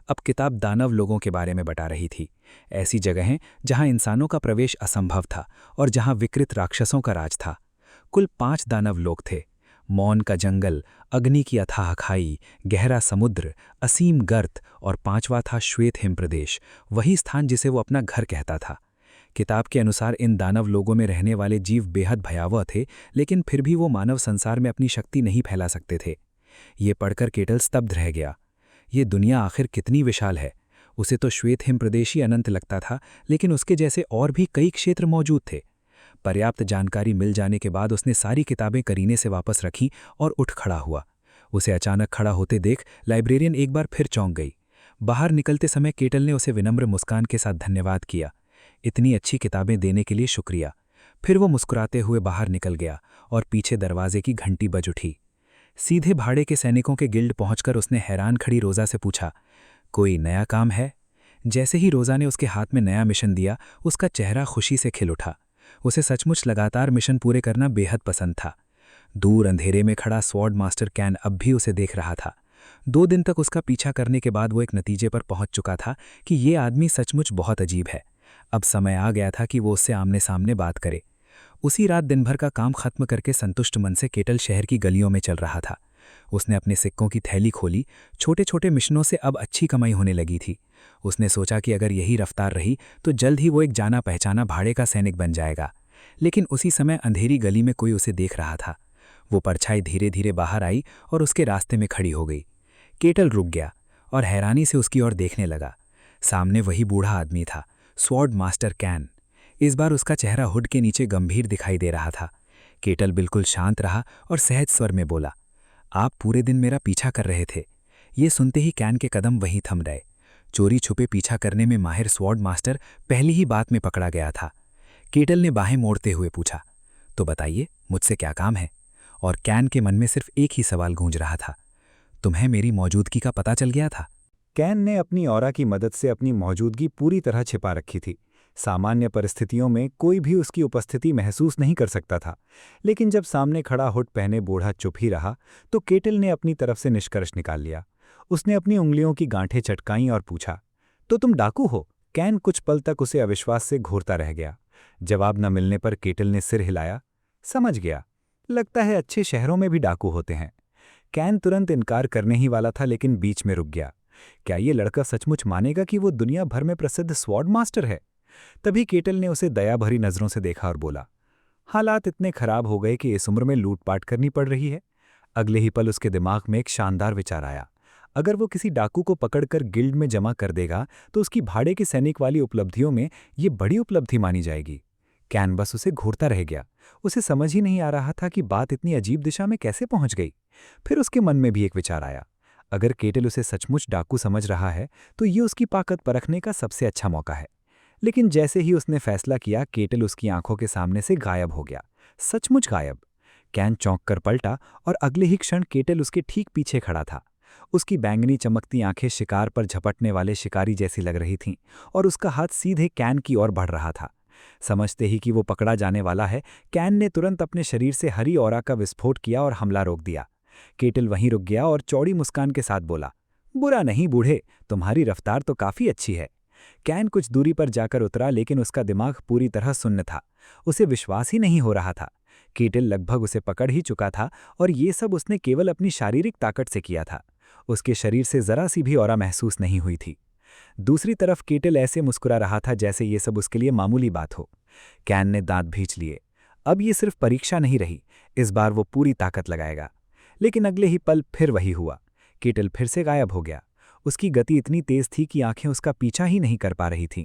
अब किताब दानव लोगों के बारे में बता रही थी। ऐसी जगहें जहां इंसानों का प्रवेश असंभव था और जहां विकृत राक्षसों का राज था। कुल 5 दानव लोग थे। मौन का जंगल, अग्नि की अथाह खाई, गहरा समुद्र, असीम गर्त और 5वां था श्वेत हिम प्रदेश, वही स्थान जिसे वो अपना घर कहता था। किताब के अनुसार इन दानव लोगों में रहने वाले जीव बेहद भयावह थे, लेकिन फिर भी वो मानव संसार में अपनी शक्ति नहीं फैला सकते थे। ये पढ़कर केटल स्तब्ध रह गया। ये दुनिया आखिर कितनी विशाल है। उसे तो श्वेत हिम प्रदेश ही अनंत लगता था, लेकिन उसके जैसे और भी कई क्षेत्र मौजूद थे। पर्याप्त जानकारी मिल जाने के बाद उसने सारी किताबें करीने से वापस रखीं और उठ खड़ा हुआ। उसे अचानक खड़ा होते देख लाइब्रेरियन एक बार फिर चौंक गई। बाहर निकलते समय केटल ने उसे विनम्र मुस्कान के साथ धन्यवाद किया। इतनी अच्छी किताबें देने के लिए शुक्रिया। फिर वो मुस्कुराते हुए बाहर निकल गया और पीछे दरवाजे की घंटी बज उठी। सीधे भाड़े के सैनिकों के गिल्ड पहुंचकर उसने हैरान खड़ी रोज़ा से पूछा, कोई नया काम है? जैसे ही रोज़ा ने उसके हाथ में नया मिशन दिया, उसका चेहरा खुशी से खिल उठा। उसे सचमुच लगातार मिशन पूरे करना बेहद पसंद था। दूर अंधेरे में खड़ा स्वॉर्ड मास्टर कैन अब भी उसे देख रहा था। 2 दिन तक उसका पीछा करने के बाद वो एक नतीजे पर पहुंच चुका था कि ये आदमी सचमुच बहुत अजीब है। अब समय आ गया था कि वो उससे आमने सामने बात करे। उसी रात दिन भर का काम खत्म करके संतुष्ट मन से केटल शहर की गलियों में चल रहा था। उसने अपने सिक्कों की थैली खोली। छोटे छोटे मिशनों से अब अच्छी कमाई होने लगी थी। उसने सोचा कि अगर यही रफ्तार रही तो जल्द ही वो एक जाना पहचाना भाड़े का सैनिक बन जाएगा। लेकिन उसी समय अंधेरी गली में कोई उसे देख रहा था। वो परछाई धीरे धीरे बाहर आई और उसके रास्ते में खड़ी हो गई। केटल रुक गया और हैरानी से उसकी ओर देखने लगा। सामने वही बूढ़ा आदमी था, स्वॉर्ड मास्टर कैन। इस बार उसका चेहरा हुड के नीचे गंभीर दिखाई दे रहा था। केटल बिल्कुल शांत रहा और सहज स्वर में बोला, आप पूरे दिन मेरा पीछा कर रहे थे। ये सुनते ही कैन के कदम वहीं थम गए। चोरी छुपे पीछा करने में माहिर स्वॉर्ड मास्टर पहली ही बात में पकड़ा गया था। केटल ने बाहें मोड़ते हुए पूछा, तो बताइए मुझसे क्या काम है? और कैन के मन में सिर्फ एक ही सवाल गूंज रहा था, तुम्हें मेरी मौजूदगी का पता चल गया था? कैन ने अपनी ऑरा की मदद से अपनी मौजूदगी पूरी तरह छिपा रखी थी। सामान्य परिस्थितियों में कोई भी उसकी उपस्थिति महसूस नहीं कर सकता था, लेकिन जब सामने खड़ा हुड पहने बूढ़ा चुप ही रहा तो केटल ने अपनी तरफ से निष्कर्ष निकाल लिया। उसने अपनी उंगलियों की गांठें चटकाईं और पूछा, तो तुम डाकू हो? कैन कुछ पल तक उसे अविश्वास से घूरता रह गया। जवाब न मिलने पर केटल ने सिर हिलाया। समझ गया, लगता है अच्छे शहरों में भी डाकू होते हैं। कैन तुरंत इनकार करने ही वाला था, लेकिन बीच में रुक गया। क्या ये लड़का सचमुच मानेगा कि वो दुनिया भर में प्रसिद्ध स्वॉर्ड मास्टर है? तभी केटल ने उसे दया भरी नजरों से देखा और बोला, हालात इतने खराब हो गए कि इस उम्र में लूटपाट करनी पड़ रही है। अगले ही पल उसके दिमाग में एक शानदार विचार आया। अगर वो किसी डाकू को पकड़कर गिल्ड में जमा कर देगा तो उसकी भाड़े के सैनिक वाली उपलब्धियों में ये बड़ी उपलब्धि मानी जाएगी। कैन बस उसे घूरता रह गया। उसे समझ ही नहीं आ रहा था कि बात इतनी अजीब दिशा में कैसे पहुंच गई। फिर उसके मन में भी एक विचार आया। अगर केटल उसे सचमुच डाकू समझ रहा है तो ये उसकी ताकत परखने का सबसे अच्छा मौका है। लेकिन जैसे ही उसने फैसला किया, केटल उसकी आंखों के सामने से गायब हो गया। सचमुच गायब। कैन चौंक कर पलटा और अगले ही क्षण केटल उसके ठीक पीछे खड़ा था। उसकी बैंगनी चमकती आंखें शिकार पर झपटने वाले शिकारी जैसी लग रही थीं और उसका हाथ सीधे कैन की ओर बढ़ रहा था। समझते ही कि वो पकड़ा जाने वाला है, कैन ने तुरंत अपने शरीर से हरी ऑरा का विस्फोट किया और हमला रोक दिया। केटल वहीं रुक गया और चौड़ी मुस्कान के साथ बोला, बुरा नहीं बूढ़े, तुम्हारी रफ्तार तो काफी अच्छी है। कैन कुछ दूरी पर जाकर उतरा, लेकिन उसका दिमाग पूरी तरह सुन्न था। उसे विश्वास ही नहीं हो रहा था। केटल लगभग उसे पकड़ ही चुका था और ये सब उसने केवल अपनी शारीरिक ताकत से किया था। उसके शरीर से जरा सी भी ऑरा महसूस नहीं हुई थी। दूसरी तरफ केटल ऐसे मुस्कुरा रहा था जैसे ये सब उसके लिए मामूली बात हो। कैन ने दांत भींच लिए। अब ये सिर्फ परीक्षा नहीं रही, इस बार वो पूरी ताकत लगाएगा। लेकिन अगले ही पल फिर वही हुआ। केटल फिर से गायब हो गया। उसकी गति इतनी तेज थी कि आंखें उसका पीछा ही नहीं कर पा रही थीं।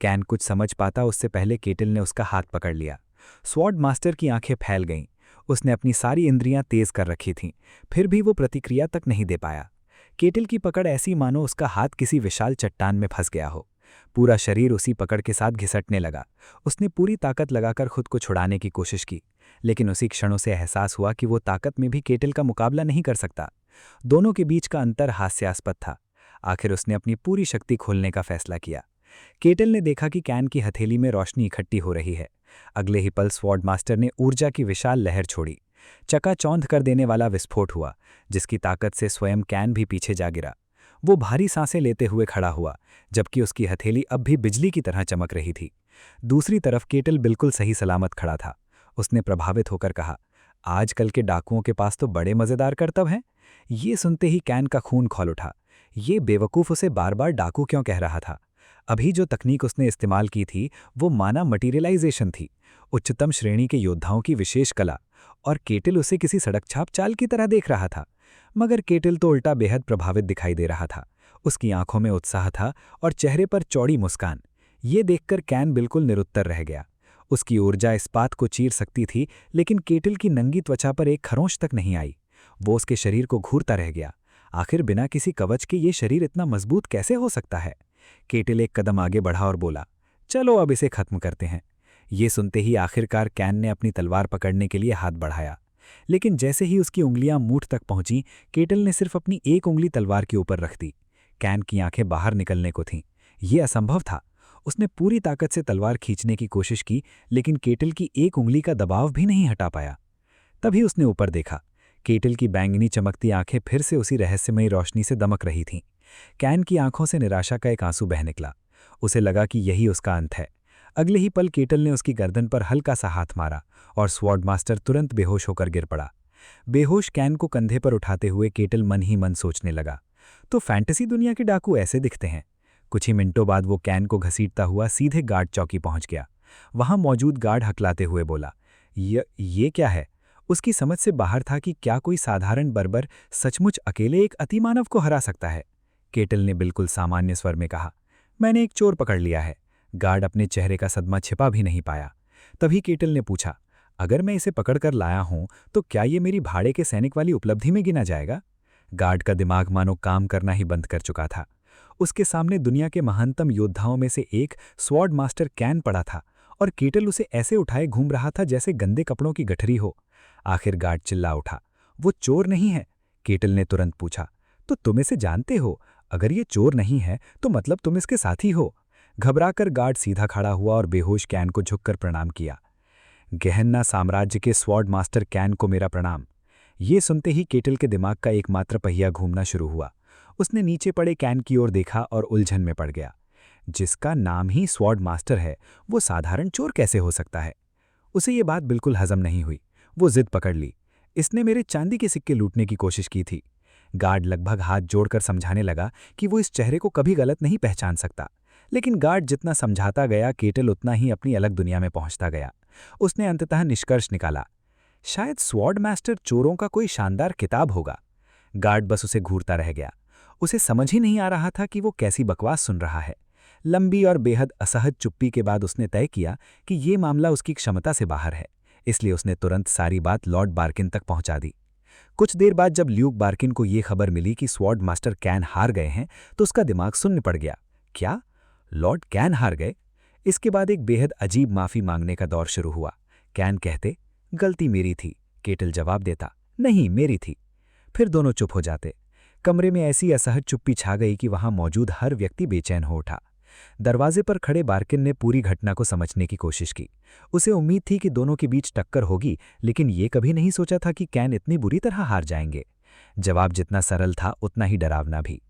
कैन कुछ समझ पाता उससे पहले केटल ने उसका हाथ पकड़ लिया। स्वॉर्ड मास्टर की आंखें फैल गईं। उसने अपनी सारी इंद्रियां तेज कर रखी थीं, फिर भी वो प्रतिक्रिया तक नहीं दे पाया। केटल की पकड़ ऐसी मानो उसका हाथ किसी विशाल चट्टान में फंस गया हो। पूरा शरीर उसी पकड़ के साथ घिसटने लगा। उसने पूरी ताकत लगाकर खुद को छुड़ाने की कोशिश की, लेकिन उसी क्षणों से एहसास हुआ कि वो ताकत में भी केटल का मुकाबला नहीं कर सकता। दोनों के बीच का अंतर हास्यास्पद था। आखिर उसने अपनी पूरी शक्ति खोलने का फैसला किया। केटल ने देखा कि कैन की हथेली में रोशनी इकट्ठी हो रही है। अगले ही पल स्वॉर्ड मास्टर ने ऊर्जा की विशाल लहर छोड़ी। चकाचौंध कर देने वाला विस्फोट हुआ, जिसकी ताकत से स्वयं कैन भी पीछे जा गिरा। वो भारी सांसें लेते हुए खड़ा हुआ, जबकि उसकी हथेली अब भी बिजली की तरह चमक रही थी। दूसरी तरफ केटल बिल्कुल सही सलामत खड़ा था। उसने प्रभावित होकर कहा, आजकल के डाकुओं के पास तो बड़े मजेदार करतब हैं। ये सुनते ही कैन का खून खौल उठा। ये बेवकूफ़ उसे बार बार डाकू क्यों कह रहा था? अभी जो तकनीक उसने इस्तेमाल की थी वो माना मटीरियलाइजेशन थी, उच्चतम श्रेणी के योद्धाओं की विशेष कला, और केटल उसे किसी सड़क छाप चाल की तरह देख रहा था। मगर केटल तो उल्टा बेहद प्रभावित दिखाई दे रहा था। उसकी आंखों में उत्साह था और चेहरे पर चौड़ी मुस्कान। ये देखकर कैन बिल्कुल निरुत्तर रह गया। उसकी ऊर्जा इस्पात को चीर सकती थी, लेकिन केटल की नंगी त्वचा पर एक खरोंच तक नहीं आई। वो उसके शरीर को घूरता रह गया। आखिर बिना किसी कवच के ये शरीर इतना मजबूत कैसे हो सकता है? केटल एक कदम आगे बढ़ा और बोला, चलो अब इसे खत्म करते हैं। ये सुनते ही आखिरकार कैन ने अपनी तलवार पकड़ने के लिए हाथ बढ़ाया, लेकिन जैसे ही उसकी उंगलियां मूठ तक पहुंची, केटल ने सिर्फ अपनी एक उंगली तलवार के ऊपर रख दी। कैन की आंखें बाहर निकलने को थीं। ये असंभव था। उसने पूरी ताकत से तलवार खींचने की कोशिश की, लेकिन केटल की एक उंगली का दबाव भी नहीं हटा पाया। तभी उसने ऊपर देखा। केटल की बैंगनी चमकती आंखें फिर से उसी रहस्यमयी रोशनी से दमक रही थीं। कैन की आंखों से निराशा का एक आंसू बह निकला। उसे लगा कि यही उसका अंत है। अगले ही पल केटल ने उसकी गर्दन पर हल्का सा हाथ मारा और स्वॉर्ड मास्टर तुरंत बेहोश होकर गिर पड़ा। बेहोश कैन को कंधे पर उठाते हुए केटल मन ही मन सोचने लगा, तो फैंटेसी दुनिया के डाकू ऐसे दिखते हैं। कुछ ही मिनटों बाद वो कैन को घसीटता हुआ सीधे गार्ड चौकी पहुंच गया। वहां मौजूद गार्ड हकलाते हुए बोला, ये क्या है? उसकी समझ से बाहर था कि क्या कोई साधारण बर्बर सचमुच अकेले एक अतिमानव को हरा सकता है। केटल ने बिल्कुल सामान्य स्वर में कहा, मैंने एक चोर पकड़ लिया है। गार्ड अपने चेहरे का सदमा छिपा भी नहीं पाया। तभी केटल ने पूछा, अगर मैं इसे पकड़कर लाया हूं तो क्या ये मेरी भाड़े के सैनिक वाली उपलब्धि में गिना जाएगा? गार्ड का दिमाग मानो काम करना ही बंद कर चुका था। उसके सामने दुनिया के महानतम योद्धाओं में से एक स्वॉर्ड मास्टर कैन पड़ा था और केटल उसे ऐसे उठाए घूम रहा था जैसे गंदे कपड़ों की गठरी हो। आखिर गार्ड चिल्ला उठा, वो चोर नहीं है। केटल ने तुरंत पूछा, तो तुम इसे जानते हो? अगर ये चोर नहीं है तो मतलब तुम इसके साथी हो। घबराकर गार्ड सीधा खड़ा हुआ और बेहोश कैन को झुककर प्रणाम किया। गहन्ना साम्राज्य के स्वॉर्ड मास्टर कैन को मेरा प्रणाम। ये सुनते ही केटल के दिमाग का एकमात्र पहिया घूमना शुरू हुआ। उसने नीचे पड़े कैन की ओर देखा और उलझन में पड़ गया। जिसका नाम ही स्वॉर्ड मास्टर है, वो साधारण चोर कैसे हो सकता है? उसे ये बात बिल्कुल हजम नहीं हुई। वो जिद पकड़ ली, इसने मेरे चांदी के सिक्के लूटने की कोशिश की थी। गार्ड लगभग हाथ जोड़कर समझाने लगा कि वो इस चेहरे को कभी गलत नहीं पहचान सकता, लेकिन गार्ड जितना समझाता गया केटल उतना ही अपनी अलग दुनिया में पहुंचता गया। उसने अंततः निष्कर्ष निकाला, शायद स्वॉर्ड मास्टर चोरों का कोई शानदार किताब होगा। गार्ड बस उसे घूरता रह गया। उसे समझ ही नहीं आ रहा था कि वो कैसी बकवास सुन रहा है। लंबी और बेहद असहज चुप्पी के बाद उसने तय किया कि ये मामला उसकी क्षमता से बाहर है, इसलिए उसने तुरंत सारी बात लॉर्ड बार्किन तक पहुंचा दी। कुछ देर बाद जब ल्यूक बार्किन को ये खबर मिली कि स्वॉर्ड मास्टर कैन हार गए हैं, तो उसका दिमाग सुन्न पड़ गया। क्या? लॉर्ड कैन हार गए? इसके बाद एक बेहद अजीब माफी मांगने का दौर शुरू हुआ। कैन कहते, गलती मेरी थी। केटल जवाब देता, नहीं, मेरी थी। फिर दोनों चुप हो जाते। कमरे में ऐसी असहज चुप्पी छा गई कि वहां मौजूद हर व्यक्ति बेचैन हो उठा। दरवाजे पर खड़े बार्किन ने पूरी घटना को समझने की कोशिश की। उसे उम्मीद थी कि दोनों के बीच टक्कर होगी, लेकिन ये कभी नहीं सोचा था कि कैन इतनी बुरी तरह हार जाएंगे। जवाब जितना सरल था उतना ही डरावना भी।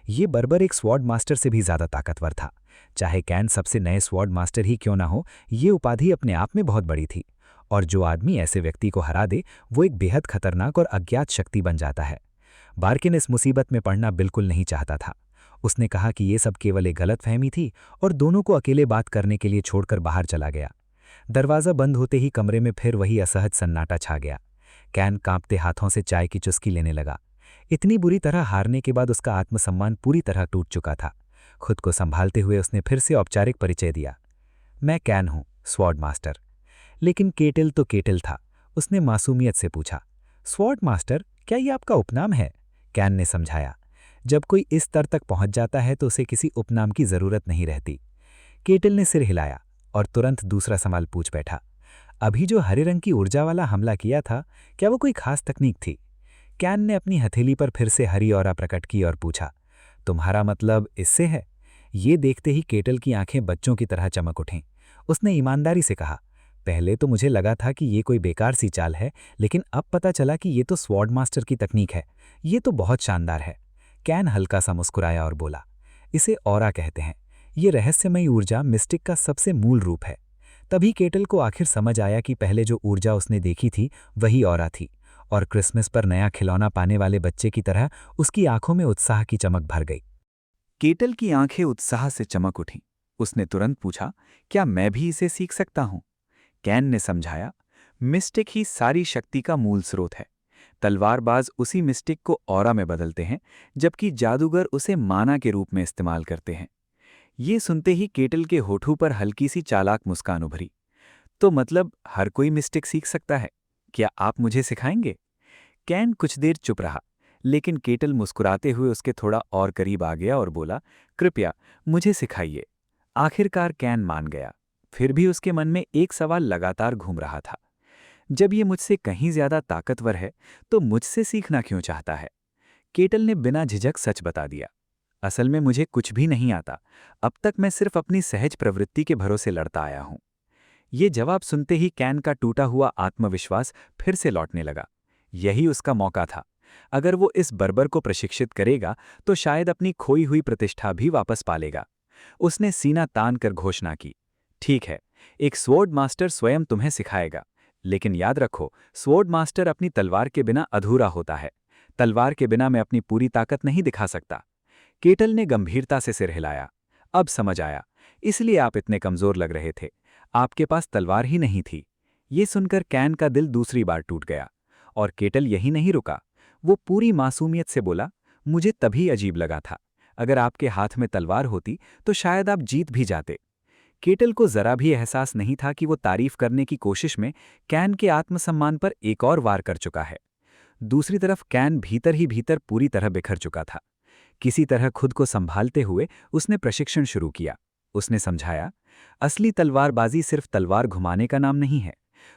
ये बर्बर एक स्वॉर्ड मास्टर से भी ज्यादा ताकतवर था। चाहे कैन सबसे नए स्वॉर्ड मास्टर ही क्यों ना हो, ये उपाधि अपने आप में बहुत बड़ी थी। और जो आदमी ऐसे व्यक्ति को हरा दे, वो एक बेहद खतरनाक और अज्ञात शक्ति बन जाता है। बार्किन इस मुसीबत में पड़ना बिल्कुल नहीं चाहता था। उसने कहा कि ये सब केवल एक गलतफहमी थी और दोनों को अकेले बात करने के लिए छोड़कर बाहर चला गया। दरवाज़ा बंद होते ही कमरे में फिर वही असहज सन्नाटा छा गया। कैन कांपते हाथों से चाय की चुस्की लेने लगा। इतनी बुरी तरह हारने के बाद उसका आत्मसम्मान पूरी तरह टूट चुका था। खुद को संभालते हुए उसने फिर से औपचारिक परिचय दिया, मैं कैन हूं, स्वॉर्ड मास्टर। लेकिन केटल तो केटल था। उसने मासूमियत से पूछा, स्वॉर्ड मास्टर, क्या ये आपका उपनाम है? कैन ने समझाया, जब कोई इस स्तर तक पहुंच जाता है तो उसे किसी उपनाम की जरूरत नहीं रहती। केटल ने सिर हिलाया और तुरंत दूसरा सवाल पूछ बैठा, अभी जो हरे रंग की ऊर्जा वाला हमला किया था, क्या वो कोई खास तकनीक थी? कैन ने अपनी हथेली पर फिर से हरी औरा प्रकट की और पूछा, तुम्हारा मतलब इससे है? ये देखते ही केटल की आंखें बच्चों की तरह चमक उठीं। उसने ईमानदारी से कहा, पहले तो मुझे लगा था कि ये कोई बेकार सी चाल है, लेकिन अब पता चला कि ये तो स्वॉर्ड मास्टर की तकनीक है। ये तो बहुत शानदार है। कैन हल्का सा मुस्कुराया और बोला, इसे ऑरा कहते हैं। ये रहस्यमयी ऊर्जा मिस्टिक का सबसे मूल रूप है। तभी केटल को आखिर समझ आया कि पहले जो ऊर्जा उसने देखी थी वही ऑरा थी, और क्रिसमस पर नया खिलौना पाने वाले बच्चे की तरह उसकी आंखों में उत्साह की चमक भर गई। केटल की आंखें उत्साह से चमक उठीं। उसने तुरंत पूछा, क्या मैं भी इसे सीख सकता हूं? कैन ने समझाया, मिस्टिक ही सारी शक्ति का मूल स्रोत है। तलवारबाज उसी मिस्टिक को ऑरा में बदलते हैं, जबकि जादूगर उसे माना के रूप में इस्तेमाल करते हैं। ये सुनते ही केटल के होठों पर हल्की सी चालाक मुस्कान उभरी। तो मतलब हर कोई मिस्टिक सीख सकता है? क्या आप मुझे सिखाएंगे? कैन कुछ देर चुप रहा, लेकिन केटल मुस्कुराते हुए उसके थोड़ा और करीब आ गया और बोला, कृपया मुझे सिखाइए। आखिरकार कैन मान गया। फिर भी उसके मन में एक सवाल लगातार घूम रहा था, जब ये मुझसे कहीं ज्यादा ताकतवर है तो मुझसे सीखना क्यों चाहता है? केटल ने बिना झिझक सच बता दिया, असल में मुझे कुछ भी नहीं आता। अब तक मैं सिर्फ अपनी सहज प्रवृत्ति के भरोसे लड़ता आया हूं। ये जवाब सुनते ही कैन का टूटा हुआ आत्मविश्वास फिर से लौटने लगा। यही उसका मौका था। अगर वो इस बर्बर को प्रशिक्षित करेगा तो शायद अपनी खोई हुई प्रतिष्ठा भी वापस पालेगा। उसने सीना तान कर घोषणा की, ठीक है, एक स्वॉर्ड मास्टर स्वयं तुम्हें सिखाएगा। लेकिन याद रखो, स्वॉर्ड मास्टर अपनी तलवार के बिना अधूरा होता है। तलवार के बिना मैं अपनी पूरी ताकत नहीं दिखा सकता। केटल ने गंभीरता से सिर हिलाया। अब समझ आया, इसलिए आप इतने कमजोर लग रहे थे। आपके पास तलवार ही नहीं थी। ये सुनकर कैन का दिल दूसरी बार टूट गया। और केटल यही नहीं रुका। वो पूरी मासूमियत से बोला, मुझे तभी अजीब लगा था। अगर आपके हाथ में तलवार होती तो शायद आप जीत भी जाते। केटल को जरा भी एहसास नहीं था कि वो तारीफ करने की कोशिश में कैन के आत्मसम्मान पर एक और वार कर चुका है। दूसरी तरफ कैन भीतर ही भीतर पूरी तरह बिखर चुका था। किसी तरह खुद को संभालते हुए उसने प्रशिक्षण शुरू किया। उसने समझाया, असली तलवारबाजी सिर्फ तलवार घुमाने का नाम नहीं है,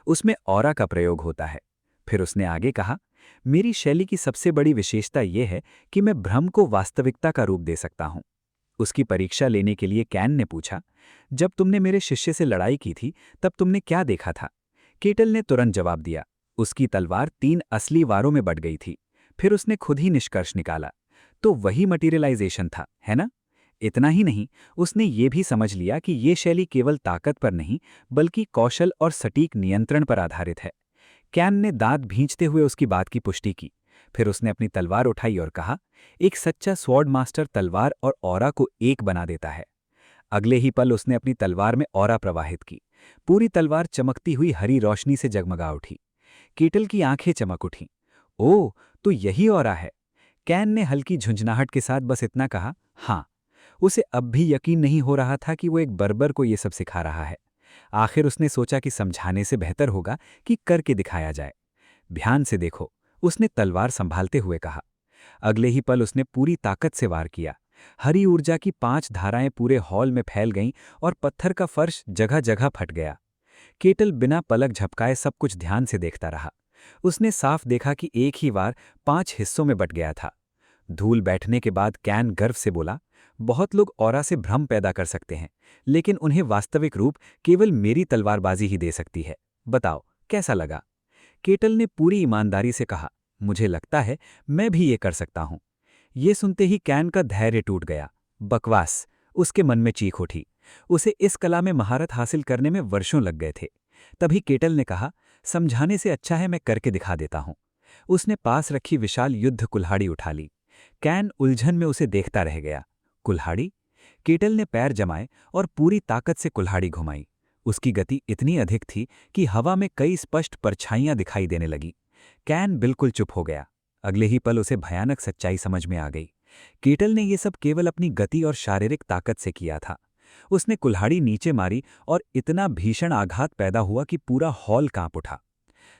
उसमें ऑरा का प्रयोग होता है। फिर उसने आगे कहा, मेरी शैली की सबसे बड़ी विशेषता यह है कि मैं भ्रम को वास्तविकता का रूप दे सकता हूं। उसकी परीक्षा लेने के लिए कैन ने पूछा, जब तुमने मेरे शिष्य से लड़ाई की थी तब तुमने क्या देखा था? केटल ने तुरंत जवाब दिया, उसकी तलवार 3 असली वारों में बट गई थी। फिर उसने खुद ही निष्कर्ष निकाला, तो वही मटीरियलाइजेशन था, है ना? इतना ही नहीं, उसने ये भी समझ लिया कि ये शैली केवल ताकत पर नहीं बल्कि कौशल और सटीक नियंत्रण पर आधारित है। कैन ने दांत भींचते हुए उसकी बात की पुष्टि की। फिर उसने अपनी तलवार उठाई और कहा, एक सच्चा स्वॉर्ड मास्टर तलवार और ऑरा को एक बना देता है। अगले ही पल उसने अपनी तलवार में ऑरा प्रवाहित की। पूरी तलवार चमकती हुई हरी रोशनी से जगमगा उठी। केटल की आंखें चमक उठीं। ओह, तो यही ऑरा है। कैन ने हल्की झुंझनाहट के साथ बस इतना कहा, हाँ। उसे अब भी यकीन नहीं हो रहा था कि वो एक बर्बर को ये सब सिखा रहा है। आखिर उसने सोचा कि समझाने से बेहतर होगा कि करके दिखाया जाए। ध्यान से देखो, उसने तलवार संभालते हुए कहा। अगले ही पल उसने पूरी ताकत से वार किया। हरी ऊर्जा की 5 धाराएं पूरे हॉल में फैल गईं और पत्थर का फर्श जगह जगह फट गया। केटल बिना पलक झपकाए सब कुछ ध्यान से देखता रहा। उसने साफ देखा कि एक ही वार 5 हिस्सों में बट गया था। धूल बैठने के बाद कैन गर्व से बोला, बहुत लोग ऑरा से भ्रम पैदा कर सकते हैं, लेकिन उन्हें वास्तविक रूप केवल मेरी तलवारबाजी ही दे सकती है। बताओ, कैसा लगा? केटल ने पूरी ईमानदारी से कहा, मुझे लगता है मैं भी ये कर सकता हूं। ये सुनते ही कैन का धैर्य टूट गया। बकवास, उसके मन में चीख उठी। उसे इस कला में महारत हासिल करने में वर्षों लग गए थे। तभी केटल ने कहा, समझाने से अच्छा है मैं करके दिखा देता हूं। उसने पास रखी विशाल युद्ध कुल्हाड़ी उठा ली। कैन उलझन में उसे देखता रह गया। कुल्हाड़ी? केटल ने पैर जमाए और पूरी ताकत से कुल्हाड़ी घुमाई। उसकी गति इतनी अधिक थी कि हवा में कई स्पष्ट परछाइयां दिखाई देने लगी। कैन बिल्कुल चुप हो गया। अगले ही पल उसे भयानक सच्चाई समझ में आ गई। केटल ने यह सब केवल अपनी गति और शारीरिक ताकत से किया था। उसने कुल्हाड़ी नीचे मारी और इतना भीषण आघात पैदा हुआ कि पूरा हॉल कांप उठा।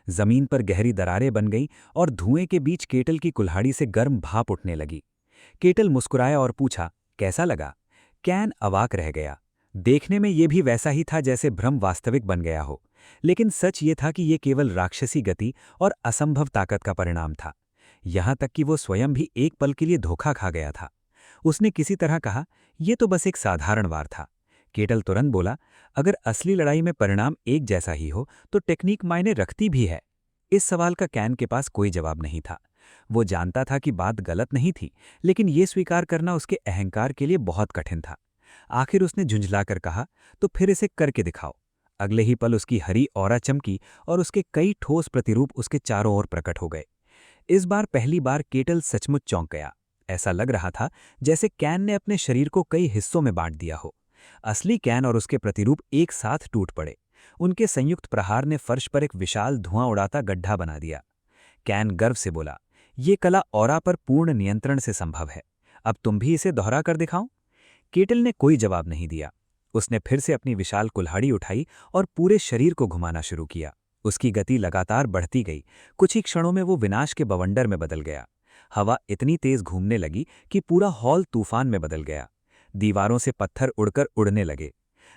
जमीन पर गहरी दरारें बन गईं और धुएं के बीच केटल की कुल्हाड़ी से गर्म भाप उठने लगी। केटल मुस्कुराया और पूछा, कैसा लगा? कैन अवाक रह गया। देखने में यह भी वैसा ही था जैसे भ्रम वास्तविक बन गया हो, लेकिन सच ये था कि यह केवल राक्षसी गति और असंभव ताकत का परिणाम था। यहां तक कि वो स्वयं भी एक पल के लिए धोखा खा गया था। उसने किसी तरह कहा, यह तो बस एक साधारण वार था। केटल तुरंत बोला, अगर असली लड़ाई में परिणाम एक जैसा ही हो तो टेक्निक मायने रखती भी है। इस सवाल का कैन के पास कोई जवाब नहीं था। वो जानता था कि बात गलत नहीं थी, लेकिन ये स्वीकार करना उसके अहंकार के लिए बहुत कठिन था। आखिर उसने झुंझलाकर कहा, तो फिर इसे करके दिखाओ। अगले ही पल उसकी हरी ऑरा चमकी और उसके कई ठोस प्रतिरूप उसके चारों ओर प्रकट हो गए। इस बार पहली बार केटल सचमुच चौंक गया। ऐसा लग रहा था जैसे कैन ने अपने शरीर को कई हिस्सों में बांट दिया हो। असली कैन और उसके प्रतिरूप एक साथ टूट पड़े। उनके संयुक्त प्रहार ने फर्श पर एक विशाल धुआं उड़ाता गड्ढा बना दिया। कैन गर्व से बोला, ये कला ऑरा पर पूर्ण नियंत्रण से संभव है। अब तुम भी इसे दोहरा कर दिखाओ। केटल ने कोई जवाब नहीं दिया। उसने फिर से अपनी विशाल कुल्हाड़ी उठाई और पूरे शरीर को घुमाना शुरू किया। उसकी गति लगातार बढ़ती गई। कुछ ही क्षणों में वो विनाश के बवंडर में बदल गया। हवा इतनी तेज घूमने लगी कि पूरा हॉल तूफान में बदल गया। दीवारों से पत्थर उड़कर उड़ने लगे।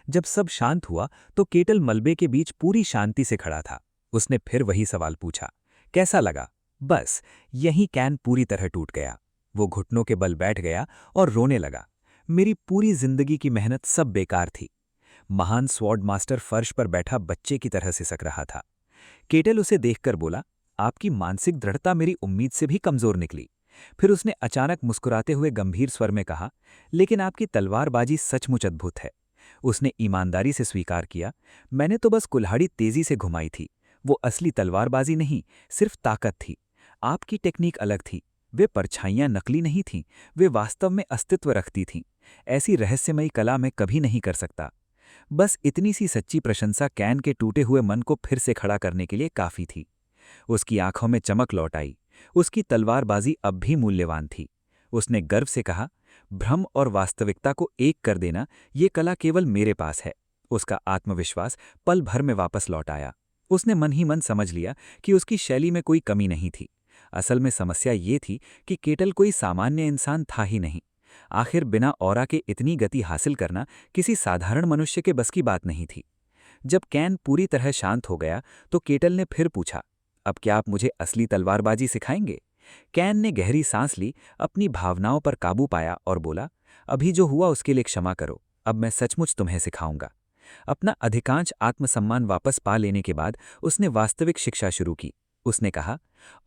जब सब शांत हुआ तो केटल मलबे के बीच पूरी शांति से खड़ा था। उसने फिर वही सवाल पूछा, कैसा लगा? बस यहीं कैन पूरी तरह टूट गया। वो घुटनों के बल बैठ गया और रोने लगा। मेरी पूरी जिंदगी की मेहनत सब बेकार थी। महान स्वॉर्ड मास्टर फर्श पर बैठा बच्चे की तरह सिसक रहा था। केटल उसे देखकर बोला, आपकी मानसिक दृढ़ता मेरी उम्मीद से भी कमजोर निकली। फिर उसने अचानक मुस्कुराते हुए गंभीर स्वर में कहा, लेकिन आपकी तलवारबाजी सचमुच अद्भुत है। उसने ईमानदारी से स्वीकार किया, मैंने तो बस कुल्हाड़ी तेजी से घुमाई थी। वो असली तलवारबाजी नहीं, सिर्फ ताकत थी। आपकी टेक्निक अलग थी। वे परछाइयां नकली नहीं थीं, वे वास्तव में अस्तित्व रखती थीं। ऐसी रहस्यमयी कला मैं कभी नहीं कर सकता। बस इतनी सी सच्ची प्रशंसा कैन के टूटे हुए मन को फिर से खड़ा करने के लिए काफी थी। उसकी आंखों में चमक लौट आई। उसकी तलवारबाजी अब भी मूल्यवान थी। उसने गर्व से कहा, भ्रम और वास्तविकता को एक कर देना, ये कला केवल मेरे पास है। उसका आत्मविश्वास पल भर में वापस लौट आया। उसने मन ही मन समझ लिया कि उसकी शैली में कोई कमी नहीं थी। असल में समस्या ये थी कि केटल कोई सामान्य इंसान था ही नहीं। आखिर बिना ऑरा के इतनी गति हासिल करना किसी साधारण मनुष्य के बस की बात नहीं थी। जब कैन पूरी तरह शांत हो गया तो केटल ने फिर पूछा, अब क्या आप मुझे असली तलवारबाजी सिखाएंगे? कैन ने गहरी सांस ली, अपनी भावनाओं पर काबू पाया और बोला, अभी जो हुआ उसके लिए क्षमा करो। अब मैं सचमुच तुम्हें सिखाऊंगा। अपना अधिकांश आत्मसम्मान वापस पा लेने के बाद उसने वास्तविक शिक्षा शुरू की। उसने कहा,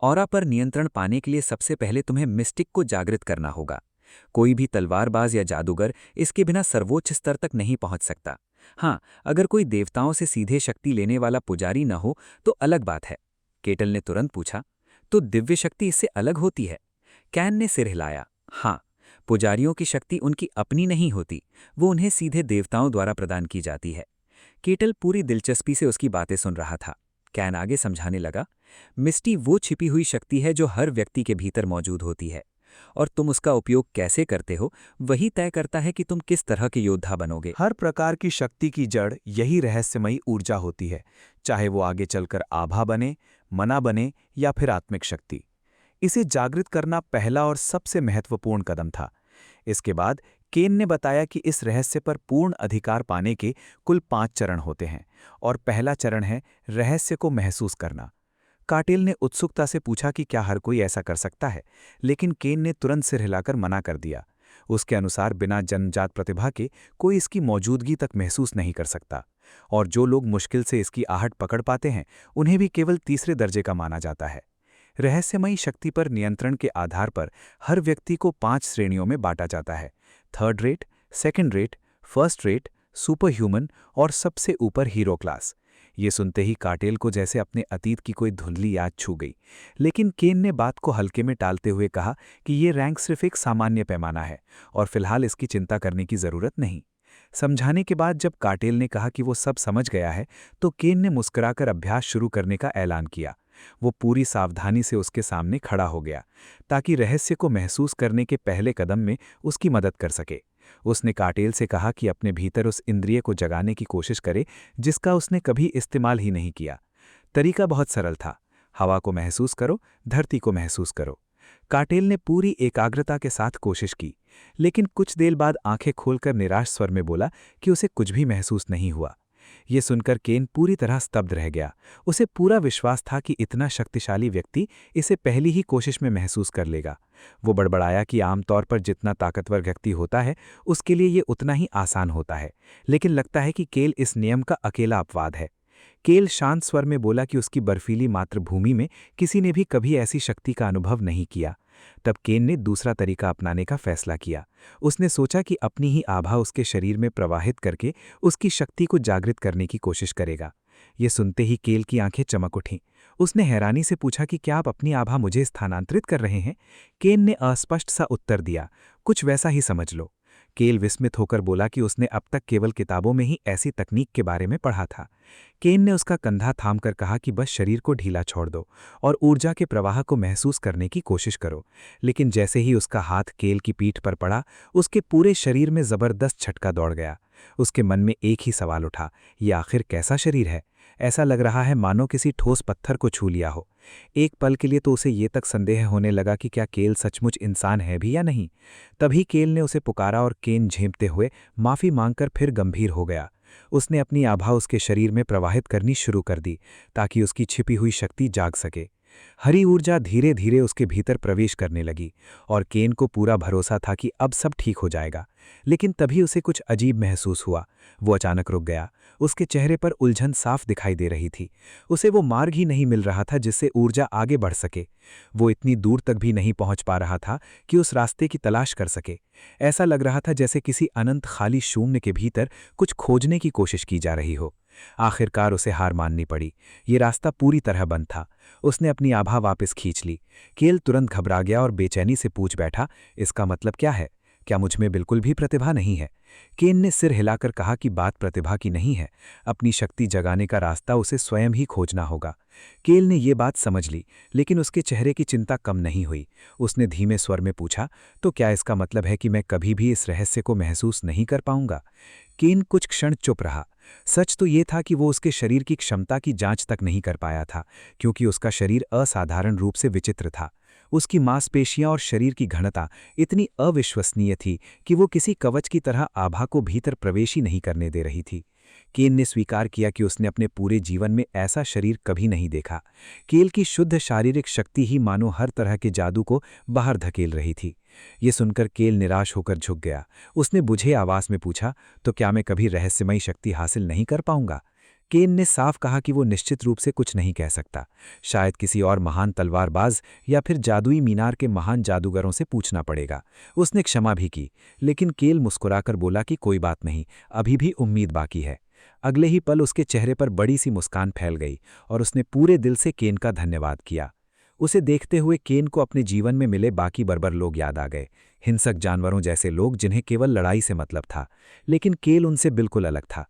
ऑरा पर नियंत्रण पाने के लिए सबसे पहले तुम्हें मिस्टिक को जागृत करना होगा। कोई भी तलवारबाज या जादूगर इसके बिना सर्वोच्च स्तर तक नहीं पहुंच सकता। हाँ, अगर कोई देवताओं से सीधे शक्ति लेने वाला पुजारी न हो तो अलग बात है। केटल ने तुरंत पूछा, तो दिव्य शक्ति इससे अलग होती है? कैन ने सिर हिलाया, हाँ, पुजारियों की शक्ति उनकी अपनी नहीं होती, वो उन्हें सीधे देवताओं द्वारा प्रदान की जाती है। केटल पूरी दिलचस्पी से उसकी बातें सुन रहा था। कैन आगे समझाने लगा, मिस्टी वो छिपी हुई शक्ति है जो हर व्यक्ति के भीतर मौजूद होती है। और तुम उसका उपयोग कैसे करते हो वही तय करता है कि तुम किस तरह के योद्धा बनोगे। हर प्रकार की शक्ति की जड़ यही रहस्यमयी ऊर्जा होती है, चाहे वो आगे चलकर आभा बने, मना बने या फिर आत्मिक शक्ति। इसे जागृत करना पहला और सबसे महत्वपूर्ण कदम था। इसके बाद केन ने बताया कि इस रहस्य पर पूर्ण अधिकार पाने के कुल 5 चरण होते हैं और पहला चरण है रहस्य को महसूस करना। काटिल ने उत्सुकता से पूछा कि क्या हर कोई ऐसा कर सकता है, लेकिन केन ने तुरंत सिर हिलाकर मना कर दिया। उसके अनुसार बिना जन्मजात प्रतिभा के कोई इसकी मौजूदगी तक महसूस नहीं कर सकता, और जो लोग मुश्किल से इसकी आहट पकड़ पाते हैं उन्हें भी केवल तीसरे दर्जे का माना जाता है। रहस्यमयी शक्ति पर नियंत्रण के आधार पर हर व्यक्ति को 5 श्रेणियों में बांटा जाता है: third rate, second rate, first rate, super human और सबसे ऊपर हीरो क्लास। ये सुनते ही काटेल को जैसे अपने अतीत की कोई धुंधली याद छू गई, लेकिन केन ने बात को हल्के में टालते हुए कहा कि ये रैंक सिर्फ एक सामान्य पैमाना है और फिलहाल इसकी चिंता करने की जरूरत नहीं। समझाने के बाद जब काटेल ने कहा कि वो सब समझ गया है, तो केन ने मुस्कुराकर अभ्यास शुरू करने का ऐलान किया। वो पूरी सावधानी से उसके सामने खड़ा हो गया ताकि रहस्य को महसूस करने के पहले कदम में उसकी मदद कर सके। उसने काटेल से कहा कि अपने भीतर उस इंद्रिय को जगाने की कोशिश करे जिसका उसने कभी इस्तेमाल ही नहीं किया। तरीका बहुत सरल था: हवा को महसूस करो, धरती को महसूस करो। काटेल ने पूरी एकाग्रता के साथ कोशिश की, लेकिन कुछ देर बाद आंखें खोलकर निराश स्वर में बोला कि उसे कुछ भी महसूस नहीं हुआ। ये सुनकर केन पूरी तरह स्तब्ध रह गया। उसे पूरा विश्वास था कि इतना शक्तिशाली व्यक्ति इसे पहली ही कोशिश में महसूस कर लेगा। वो बड़बड़ाया कि आमतौर पर जितना ताकतवर व्यक्ति होता है उसके लिए ये उतना ही आसान होता है, लेकिन लगता है कि केल इस नियम का अकेला अपवाद है। केल शांत स्वर में बोला कि उसकी बर्फीली मातृभूमि में किसी ने भी कभी ऐसी शक्ति का अनुभव नहीं किया। तब केन ने दूसरा तरीका अपनाने का फैसला किया। उसने सोचा कि अपनी ही आभा उसके शरीर में प्रवाहित करके उसकी शक्ति को जागृत करने की कोशिश करेगा। ये सुनते ही केल की आंखें चमक उठीं। उसने हैरानी से पूछा कि क्या आप अपनी आभा मुझे स्थानांतरित कर रहे हैं? केन ने अस्पष्ट सा उत्तर दिया, कुछ वैसा ही समझ लो। केल विस्मित होकर बोला कि उसने अब तक केवल किताबों में ही ऐसी तकनीक के बारे में पढ़ा था। केन ने उसका कंधा थामकर कहा कि बस शरीर को ढीला छोड़ दो और ऊर्जा के प्रवाह को महसूस करने की कोशिश करो। लेकिन जैसे ही उसका हाथ केल की पीठ पर पड़ा, उसके पूरे शरीर में जबरदस्त झटका दौड़ गया। उसके मन में एक ही सवाल उठा, ये आखिर कैसा शरीर है? ऐसा लग रहा है मानो किसी ठोस पत्थर को छू लिया हो। एक पल के लिए तो उसे ये तक संदेह होने लगा कि क्या केल सचमुच इंसान है भी या नहीं। तभी केल ने उसे पुकारा और केन झेंपते हुए माफी मांगकर फिर गंभीर हो गया। उसने अपनी आभा उसके शरीर में प्रवाहित करनी शुरू कर दी ताकि उसकी छिपी हुई शक्ति जाग सके। हरी ऊर्जा धीरे धीरे उसके भीतर प्रवेश करने लगी और केन को पूरा भरोसा था कि अब सब ठीक हो जाएगा। लेकिन तभी उसे कुछ अजीब महसूस हुआ। वो अचानक रुक गया। उसके चेहरे पर उलझन साफ दिखाई दे रही थी। उसे वो मार्ग ही नहीं मिल रहा था जिससे ऊर्जा आगे बढ़ सके। वो इतनी दूर तक भी नहीं पहुंच पा रहा था कि उस रास्ते की तलाश कर सके। ऐसा लग रहा था जैसे किसी अनंत खाली शून्य के भीतर कुछ खोजने की कोशिश की जा रही हो। आखिरकार उसे हार माननी पड़ी। ये रास्ता पूरी तरह बंद था। उसने अपनी आभा वापस खींच ली। केल तुरंत घबरा गया और बेचैनी से पूछ बैठा, इसका मतलब क्या है? क्या मुझ में बिल्कुल भी प्रतिभा नहीं है? केन ने सिर हिलाकर कहा कि बात प्रतिभा की नहीं है। अपनी शक्ति जगाने का रास्ता उसे स्वयं ही खोजना होगा। केल ने ये बात समझ ली, लेकिन उसके चेहरे की चिंता कम नहीं हुई। उसने धीमे स्वर में पूछा, तो क्या इसका मतलब है कि मैं कभी भी इस रहस्य को महसूस नहीं कर पाऊंगा? केन कुछ क्षण चुप रहा। सच तो ये था कि वो उसके शरीर की क्षमता की जांच तक नहीं कर पाया था, क्योंकि उसका शरीर असाधारण रूप से विचित्र था। उसकी मांसपेशियां और शरीर की घनता इतनी अविश्वसनीय थी कि वो किसी कवच की तरह आभा को भीतर प्रवेश ही नहीं करने दे रही थी। केन ने स्वीकार किया कि उसने अपने पूरे जीवन में ऐसा शरीर कभी नहीं देखा। केल की शुद्ध शारीरिक शक्ति ही मानो हर तरह के जादू को बाहर धकेल रही थी। ये सुनकर केल निराश होकर झुक गया। उसने बुझे आवाज में पूछा, तो क्या मैं कभी रहस्यमयी शक्ति हासिल नहीं कर पाऊंगा? केन ने साफ कहा कि वो निश्चित रूप से कुछ नहीं कह सकता। शायद किसी और महान तलवारबाज या फिर जादुई मीनार के महान जादूगरों से पूछना पड़ेगा। उसने क्षमा भी की, लेकिन केल मुस्कुराकर बोला कि कोई बात नहीं, अभी भी उम्मीद बाकी है। अगले ही पल उसके चेहरे पर बड़ी सी मुस्कान फैल गई और उसने पूरे दिल से केन का धन्यवाद किया। उसे देखते हुए केन को अपने जीवन में मिले बाकी बर्बर लोग याद आ गए, हिंसक जानवरों जैसे लोग जिन्हें केवल लड़ाई से मतलब था। लेकिन केल उनसे बिल्कुल अलग था।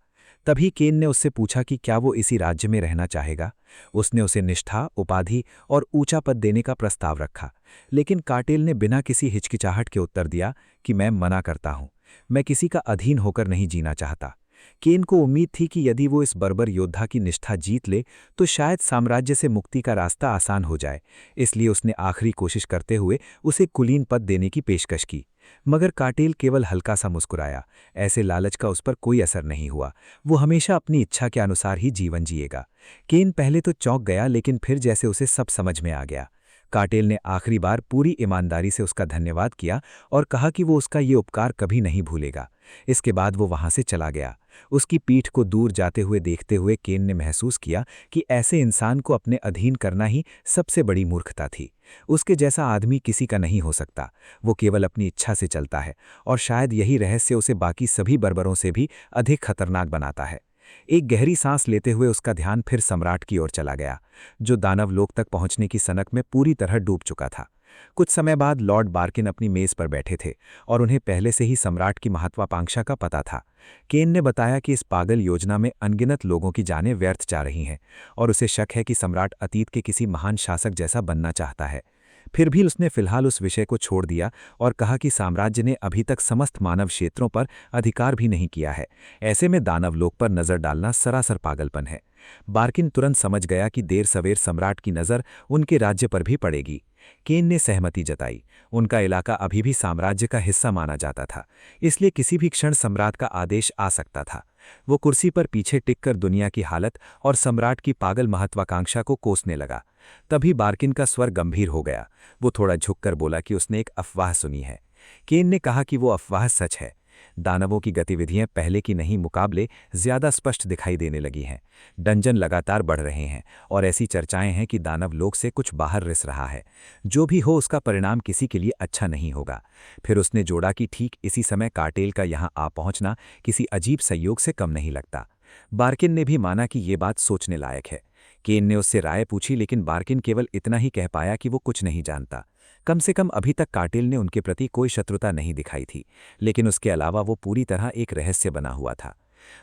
तभी केन ने उससे पूछा कि क्या वो इसी राज्य में रहना चाहेगा। उसने उसे निष्ठा, उपाधि और ऊंचा पद देने का प्रस्ताव रखा, लेकिन काटेल ने बिना किसी हिचकिचाहट के उत्तर दिया कि मैं मना करता हूं, मैं किसी का अधीन होकर नहीं जीना चाहता। केन को उम्मीद थी कि यदि वो इस बर्बर योद्धा की निष्ठा जीत ले तो शायद साम्राज्य से मुक्ति का रास्ता आसान हो जाए, इसलिए उसने आखिरी कोशिश करते हुए उसे कुलीन पद देने की पेशकश की। मगर काटेल केवल हल्का सा मुस्कुराया। ऐसे लालच का उस पर कोई असर नहीं हुआ। वो हमेशा अपनी इच्छा के अनुसार ही जीवन जिएगा। केन पहले तो चौंक गया, लेकिन फिर जैसे उसे सब समझ में आ गया। काटेल ने आखिरी बार पूरी ईमानदारी से उसका धन्यवाद किया और कहा कि वो उसका ये उपकार कभी नहीं भूलेगा। इसके बाद वो वहां से चला गया। उसकी पीठ को दूर जाते हुए देखते हुए केन ने महसूस किया कि ऐसे इंसान को अपने अधीन करना ही सबसे बड़ी मूर्खता थी। उसके जैसा आदमी किसी का नहीं हो सकता। वो केवल अपनी इच्छा से चलता है, और शायद यही रहस्य उसे बाकी सभी बर्बरों से भी अधिक खतरनाक बनाता है। एक गहरी सांस लेते हुए उसका ध्यान फिर सम्राट की ओर चला गया, जो दानव लोक तक पहुंचने की सनक में पूरी तरह डूब चुका था। कुछ समय बाद लॉर्ड बार्किन अपनी मेज पर बैठे थे और उन्हें पहले से ही सम्राट की महत्वाकांक्षा का पता था। केन ने बताया कि इस पागल योजना में अनगिनत लोगों की जानें व्यर्थ जा रही हैं और उसे शक है कि सम्राट अतीत के किसी महान शासक जैसा बनना चाहता है। फिर भी उसने फिलहाल उस विषय को छोड़ दिया और कहा कि साम्राज्य ने अभी तक समस्त मानव क्षेत्रों पर अधिकार भी नहीं किया है। ऐसे में दानव लोक पर नजर डालना सरासर पागलपन है। बार्किन तुरंत समझ गया कि देर सवेर सम्राट की नज़र उनके राज्य पर भी पड़ेगी। केन ने सहमति जताई। उनका इलाका अभी भी साम्राज्य का हिस्सा माना जाता था, इसलिए किसी भी क्षण सम्राट का आदेश आ सकता था। वो कुर्सी पर पीछे टिककर दुनिया की हालत और सम्राट की पागल महत्वाकांक्षा को कोसने लगा। तभी बार्किन का स्वर गंभीर हो गया। वो थोड़ा झुककर बोला कि उसने एक अफवाह सुनी है। केन ने कहा कि वो अफवाह सच है। दानवों की गतिविधियां पहले की नहीं मुकाबले ज्यादा स्पष्ट दिखाई देने लगी हैं। डंजन लगातार बढ़ रहे हैं और ऐसी चर्चाएं हैं कि दानव लोक से कुछ बाहर रिस रहा है। जो भी हो, उसका परिणाम किसी के लिए अच्छा नहीं होगा। फिर उसने जोड़ा कि ठीक इसी समय काटेल का यहां आ पहुंचना किसी अजीब संयोग से कम नहीं लगता। बार्किन ने भी माना कि ये बात सोचने लायक है। केन ने उससे राय पूछी, लेकिन बार्किन केवल इतना ही कह पाया कि वो कुछ नहीं जानता। कम से कम अभी तक काटेल ने उनके प्रति कोई शत्रुता नहीं दिखाई थी, लेकिन उसके अलावा वो पूरी तरह एक रहस्य बना हुआ था।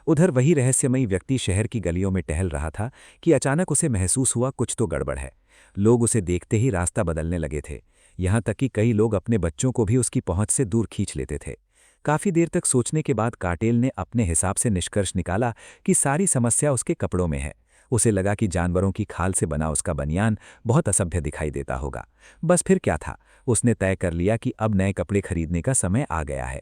उधर वही रहस्यमयी व्यक्ति शहर की गलियों में टहल रहा था कि अचानक उसे महसूस हुआ कुछ तो गड़बड़ है। लोग उसे देखते ही रास्ता बदलने लगे थे, यहाँ तक कि कई लोग अपने बच्चों को भी उसकी पहुंच से दूर खींच लेते थे। काफी देर तक सोचने के बाद काटेल ने अपने हिसाब से निष्कर्ष निकाला कि सारी समस्या उसके कपड़ों में है। उसे लगा कि जानवरों की खाल से बना उसका बनियान बहुत असभ्य दिखाई देता होगा। बस फिर क्या था, उसने तय कर लिया कि अब नए कपड़े खरीदने का समय आ गया है।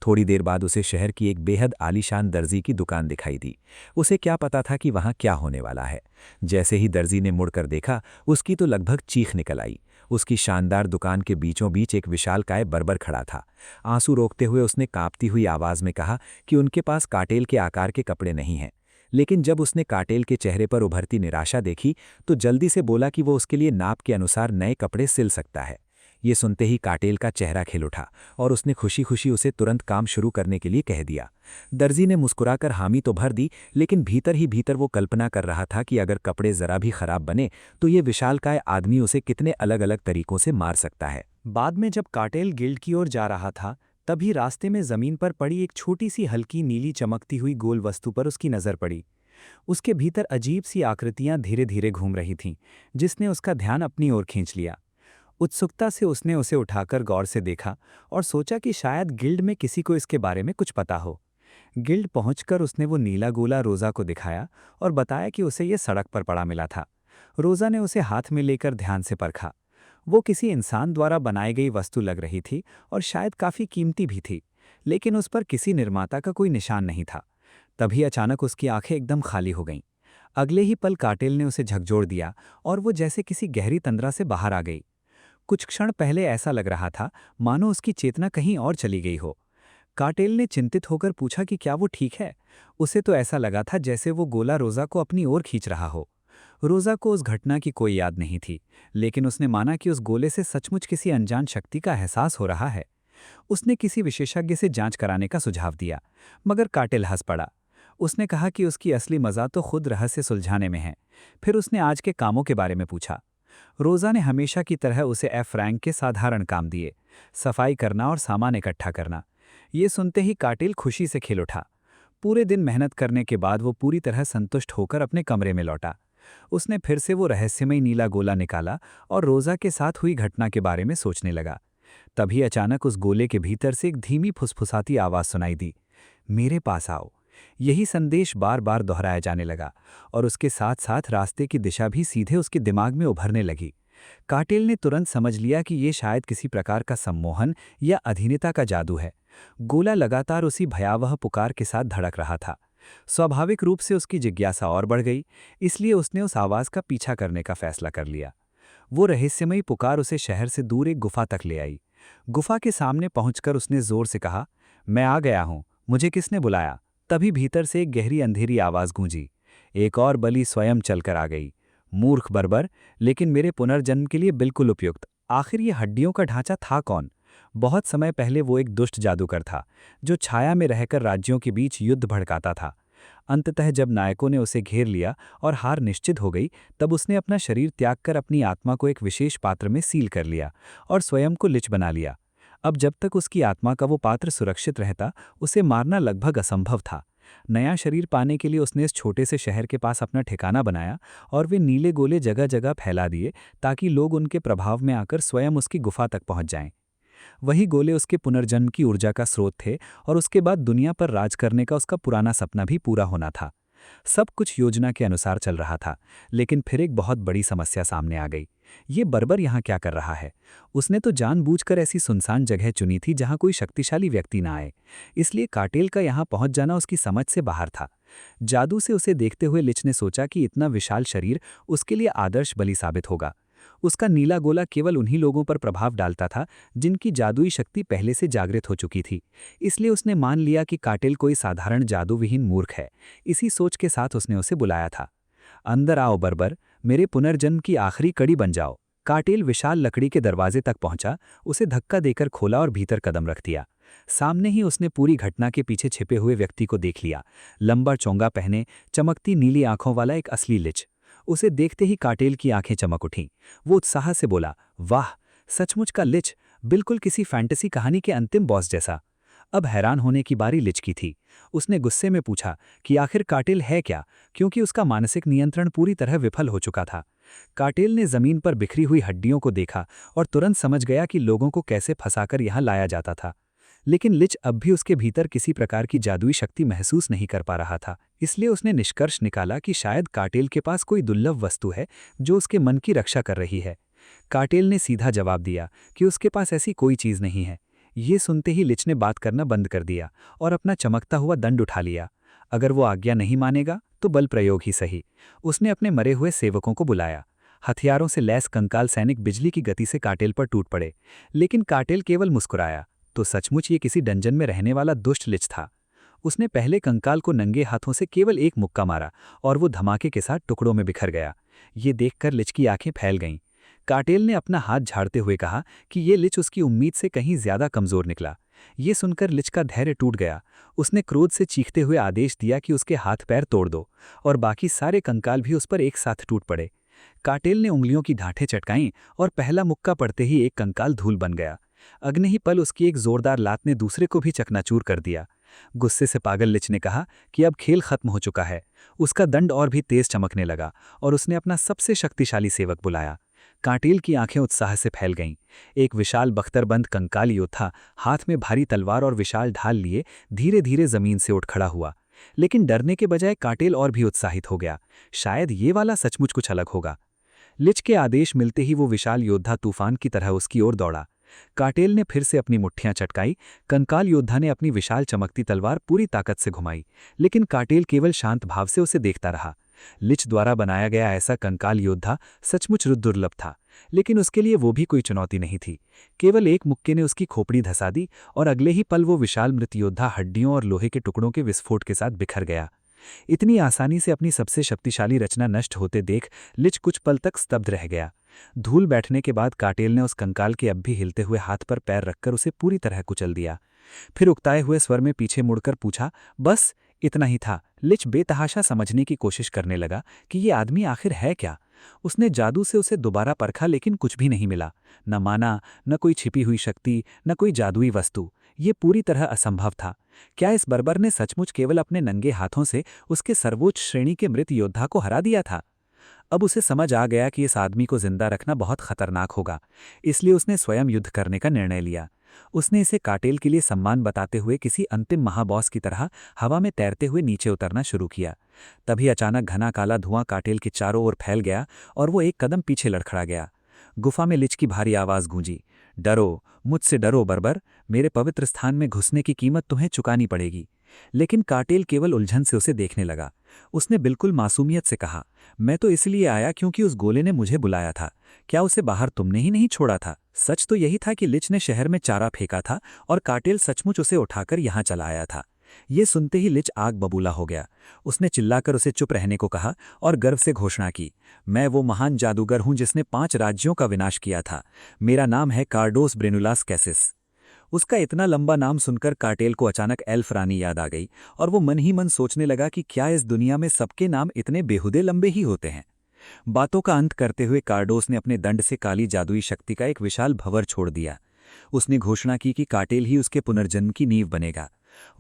थोड़ी देर बाद उसे शहर की एक बेहद आलीशान दर्जी की दुकान दिखाई दी। उसे क्या पता था कि वहां क्या होने वाला है। जैसे ही दर्जी ने मुड़कर देखा, उसकी तो लगभग चीख निकल आई। उसकी शानदार दुकान के बीचों बीच एक विशालकाय बर्बर खड़ा था। आंसू रोकते हुए उसने कांपती हुई आवाज में कहा कि उनके पास काटेल के आकार के कपड़े नहीं हैं। लेकिन जब उसने काटेल के चेहरे पर उभरती निराशा देखी तो जल्दी से बोला कि वो उसके लिए नाप के अनुसार नए कपड़े सिल सकता है। ये सुनते ही काटेल का चेहरा खिल उठा और उसने खुशी खुशी उसे तुरंत काम शुरू करने के लिए कह दिया। दर्जी ने मुस्कुराकर हामी तो भर दी, लेकिन भीतर ही भीतर वो कल्पना कर रहा था कि अगर कपड़े जरा भी खराब बने तो ये विशालकाय आदमी उसे कितने अलग अलग तरीकों से मार सकता है। बाद में जब काटेल गिल्ड की ओर जा रहा था, तभी रास्ते में जमीन पर पड़ी एक छोटी सी हल्की नीली चमकती हुई गोल वस्तु पर उसकी नजर पड़ी। उसके भीतर अजीब सी आकृतियां धीरे धीरे घूम रही थीं, जिसने उसका ध्यान अपनी ओर खींच लिया। उत्सुकता से उसने उसे उठाकर गौर से देखा और सोचा कि शायद गिल्ड में किसी को इसके बारे में कुछ पता हो। गिल्ड पहुंचकर उसने वो नीला गोला रोजा को दिखाया और बताया कि उसे ये सड़क पर पड़ा मिला था। रोजा ने उसे हाथ में लेकर ध्यान से परखा। वो किसी इंसान द्वारा बनाई गई वस्तु लग रही थी और शायद काफी कीमती भी थी, लेकिन उस पर किसी निर्माता का कोई निशान नहीं था। तभी अचानक उसकी आंखें एकदम खाली हो गईं। अगले ही पल काटेल ने उसे झकझोर दिया और वो जैसे किसी गहरी तंद्रा से बाहर आ गई। कुछ क्षण पहले ऐसा लग रहा था मानो उसकी चेतना कहीं और चली गई हो। काटेल ने चिंतित होकर पूछा कि क्या वो ठीक है। उसे तो ऐसा लगा था जैसे वो गोला रोजा को अपनी ओर खींच रहा हो। रोजा को उस घटना की कोई याद नहीं थी, लेकिन उसने माना कि उस गोले से सचमुच किसी अनजान शक्ति का एहसास हो रहा है। उसने किसी विशेषज्ञ से जांच कराने का सुझाव दिया, मगर काटेल हंस पड़ा। उसने कहा कि उसकी असली मजा तो खुद रहस्य सुलझाने में है। फिर उसने आज के कामों के बारे में पूछा। रोजा ने हमेशा की तरह उसे एफ रैंक के साधारण काम दिए, सफाई करना और सामान इकट्ठा करना। ये सुनते ही काटेल खुशी से खिल उठा। पूरे दिन मेहनत करने के बाद वो पूरी तरह संतुष्ट होकर अपने कमरे में लौटा। उसने फिर से वो रहस्यमय नीला गोला निकाला और रोज़ा के साथ हुई घटना के बारे में सोचने लगा। तभी अचानक उस गोले के भीतर से एक धीमी फुसफुसाती आवाज़ सुनाई दी, मेरे पास आओ। यही संदेश बार बार दोहराया जाने लगा और उसके साथ साथ रास्ते की दिशा भी सीधे उसके दिमाग में उभरने लगी। काटेल ने तुरंत समझ लिया कि ये शायद किसी प्रकार का सम्मोहन या अधीनता का जादू है। गोला लगातार उसी भयावह पुकार के साथ धड़क रहा था। स्वाभाविक रूप से उसकी जिज्ञासा और बढ़ गई, इसलिए उसने उस आवाज़ का पीछा करने का फैसला कर लिया। वो रहस्यमयी पुकार उसे शहर से दूर एक गुफा तक ले आई। गुफा के सामने पहुंचकर उसने जोर से कहा, मैं आ गया हूं, मुझे किसने बुलाया? तभी भीतर से एक गहरी अंधेरी आवाज़ गूंजी। एक और बलि स्वयं चलकर आ गई। मूर्ख बर्बर, लेकिन मेरे पुनर्जन्म के लिए बिल्कुल उपयुक्त। आखिर ये हड्डियों का ढांचा था कौन? बहुत समय पहले वो एक दुष्ट जादूगर था, जो छाया में रहकर राज्यों के बीच युद्ध भड़काता था। अंततः जब नायकों ने उसे घेर लिया और हार निश्चित हो गई, तब उसने अपना शरीर त्याग कर अपनी आत्मा को एक विशेष पात्र में सील कर लिया और स्वयं को लिच बना लिया। अब जब तक उसकी आत्मा का वो पात्र सुरक्षित रहता, उसे मारना लगभग असंभव था। नया शरीर पाने के लिए उसने इस छोटे से शहर के पास अपना ठिकाना बनाया और वे नीले गोले जगह जगह फैला दिए ताकि लोग उनके प्रभाव में आकर स्वयं उसकी गुफा तक पहुंच जाएं। वही गोले उसके पुनर्जन्म की ऊर्जा का स्रोत थे और उसके बाद दुनिया पर राज करने का उसका पुराना सपना भी पूरा होना था। सब कुछ योजना के अनुसार चल रहा था, लेकिन फिर एक बहुत बड़ी समस्या सामने आ गई। ये बर्बर यहाँ क्या कर रहा है? उसने तो जानबूझकर ऐसी सुनसान जगह चुनी थी जहाँ कोई शक्तिशाली व्यक्ति ना आए, इसलिए काटेल का यहाँ पहुँच जाना उसकी समझ से बाहर था। जादू से उसे देखते हुए लिच ने सोचा कि इतना विशाल शरीर उसके लिए आदर्श बलि साबित होगा। उसका नीला गोला केवल उन्हीं लोगों पर प्रभाव डालता था जिनकी जादुई शक्ति पहले से जागृत हो चुकी थी, इसलिए उसने मान लिया कि काटेल कोई साधारण जादूविहीन मूर्ख है। इसी सोच के साथ उसने उसे बुलाया था। अंदर आओ बर्बर, मेरे पुनर्जन्म की आखिरी कड़ी बन जाओ। काटेल विशाल लकड़ी के दरवाजे तक पहुंचा, उसे धक्का देकर खोला और भीतर कदम रख दिया। सामने ही उसने पूरी घटना के पीछे छिपे हुए व्यक्ति को देख लिया। लंबा चोंगा पहने, चमकती नीली आंखों वाला एक असली लिच। उसे देखते ही काटेल की आंखें चमक उठीं। वो उत्साह से बोला, वाह, सचमुच का लिच, बिल्कुल किसी फैंटेसी कहानी के अंतिम बॉस जैसा। अब हैरान होने की बारी लिच की थी। उसने गुस्से में पूछा कि आखिर काटेल है क्या, क्योंकि उसका मानसिक नियंत्रण पूरी तरह विफल हो चुका था। काटेल ने जमीन पर बिखरी हुई हड्डियों को देखा और तुरंत समझ गया कि लोगों को कैसे फंसाकर यहाँ लाया जाता था। लेकिन लिच अब भी उसके भीतर किसी प्रकार की जादुई शक्ति महसूस नहीं कर पा रहा था, इसलिए उसने निष्कर्ष निकाला कि शायद काटेल के पास कोई दुर्लभ वस्तु है जो उसके मन की रक्षा कर रही है। काटेल ने सीधा जवाब दिया कि उसके पास ऐसी कोई चीज़ नहीं है। ये सुनते ही लिच ने बात करना बंद कर दिया और अपना चमकता हुआ दंड उठा लिया। अगर वो आज्ञा नहीं मानेगा तो बल प्रयोग ही सही। उसने अपने मरे हुए सेवकों को बुलाया। हथियारों से लैस कंकाल सैनिक बिजली की गति से काटेल पर टूट पड़े, लेकिन काटेल केवल मुस्कुराया। तो सचमुच ये किसी डंजन में रहने वाला दुष्ट लिच था। उसने पहले कंकाल को नंगे हाथों से केवल एक मुक्का मारा और वो धमाके के साथ टुकड़ों में बिखर गया। ये देखकर लिच की आंखें फैल गईं। काटेल ने अपना हाथ झाड़ते हुए कहा कि ये लिच उसकी उम्मीद से कहीं ज्यादा कमजोर निकला। ये सुनकर लिच का धैर्य टूट गया। उसने क्रोध से चीखते हुए आदेश दिया कि उसके हाथ पैर तोड़ दो, और बाकी सारे कंकाल भी उस पर एक साथ टूट पड़े। काटेल ने उंगलियों की ढांठें चटकाईं और पहला मुक्का पड़ते ही एक कंकाल धूल बन गया। अगले ही पल उसकी एक जोरदार लात ने दूसरे को भी चकनाचूर कर दिया। गुस्से से पागल लिच ने कहा कि अब खेल खत्म हो चुका है। उसका दंड और भी तेज चमकने लगा और उसने अपना सबसे शक्तिशाली सेवक बुलाया। काटेल की आंखें उत्साह से फैल गईं। एक विशाल बख्तरबंद कंकाल योद्धा हाथ में भारी तलवार और विशाल ढाल लिए धीरे धीरे जमीन से उठ खड़ा हुआ। लेकिन डरने के बजाय काटेल और भी उत्साहित हो गया। शायद ये वाला सचमुच कुछ अलग होगा। लिच के आदेश मिलते ही वो विशाल योद्धा तूफान की तरह उसकी ओर दौड़ा। काटेल ने फिर से अपनी मुट्ठियां चटकाई। कंकाल योद्धा ने अपनी विशाल चमकती तलवार पूरी ताकत से घुमाई, लेकिन काटेल केवल शांत भाव से उसे देखता रहा। लिच द्वारा बनाया गया ऐसा कंकाल योद्धा सचमुच दुर्लभ था, लेकिन उसके लिए वो भी कोई चुनौती नहीं थी। केवल एक मुक्के ने उसकी खोपड़ी धंसा दी और अगले ही पल वो विशाल मृत योद्धा हड्डियों और लोहे के टुकड़ों के विस्फोट के साथ बिखर गया। इतनी आसानी से अपनी सबसे शक्तिशाली रचना नष्ट होते देख लिच कुछ पल तक स्तब्ध रह गया। धूल बैठने के बाद काटेल ने उस कंकाल के अब भी हिलते हुए हाथ पर पैर रखकर उसे पूरी तरह कुचल दिया। फिर उकताए हुए स्वर में पीछे मुड़कर पूछा, बस इतना ही था? लिच बेतहाशा समझने की कोशिश करने लगा कि ये आदमी आखिर है क्या। उसने जादू से उसे दोबारा परखा लेकिन कुछ भी नहीं मिला। न माना, न कोई छिपी हुई शक्ति, न कोई जादुई वस्तु। ये पूरी तरह असंभव था। क्या इस बर्बर ने सचमुच केवल अपने नंगे हाथों से उसके सर्वोच्च श्रेणी के मृत योद्धा को हरा दिया था? अब उसे समझ आ गया कि इस आदमी को जिंदा रखना बहुत खतरनाक होगा, इसलिए उसने स्वयं युद्ध करने का निर्णय लिया। उसने इसे काटेल के लिए सम्मान बताते हुए किसी अंतिम महाबॉस की तरह हवा में तैरते हुए नीचे उतरना शुरू किया। तभी अचानक घना काला धुआं काटेल के चारों ओर फैल गया और वो एक कदम पीछे लड़खड़ा गया। गुफा में लिच की भारी आवाज गूंजी, डरो, मुझसे डरो बर्बर, मेरे पवित्र स्थान में घुसने की कीमत तुम्हें चुकानी पड़ेगी। लेकिन काटेल केवल उलझन से उसे देखने लगा। उसने बिल्कुल मासूमियत से कहा, मैं तो इसलिए आया क्योंकि उस गोले ने मुझे बुलाया था। क्या उसे बाहर तुमने ही नहीं छोड़ा था? सच तो यही था कि लिच ने शहर में चारा फेंका था और काटेल सचमुच उसे उठाकर यहाँ चला आया था। ये सुनते ही लिच आग बबूला हो गया। उसने चिल्लाकर उसे चुप रहने को कहा और गर्व से घोषणा की, मैं वो महान जादूगर हूं जिसने 5 राज्यों का विनाश किया था। मेरा नाम है कार्डोस ब्रेनुलास कैसिस। उसका इतना लंबा नाम सुनकर काटेल को अचानक एल्फ रानी याद आ गई और वो मन ही मन सोचने लगा कि क्या इस दुनिया में सबके नाम इतने बेहुदे लंबे ही होते हैं। बातों का अंत करते हुए कार्डोस ने अपने दंड से काली जादुई शक्ति का एक विशाल भंवर छोड़ दिया। उसने घोषणा की कि काटेल ही उसके पुनर्जन्म की नींव बनेगा।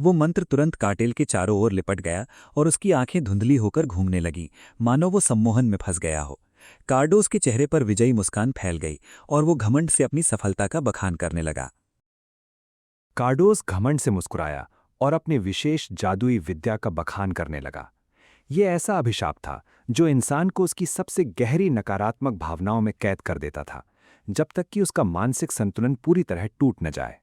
वो मंत्र तुरंत काटेल के चारों ओर लिपट गया और उसकी आंखें धुंधली होकर घूमने लगीं, मानो वो सम्मोहन में फंस गया हो। कार्डोस के चेहरे पर विजयी मुस्कान फैल गई और वो घमंड से अपनी सफलता का बखान करने लगा। कार्डोस घमंड से मुस्कुराया और अपने विशेष जादुई विद्या का बखान करने लगा। ये ऐसा अभिशाप था जो इंसान को उसकी सबसे गहरी नकारात्मक भावनाओं में कैद कर देता था, जब तक कि उसका मानसिक संतुलन पूरी तरह टूट न जाए।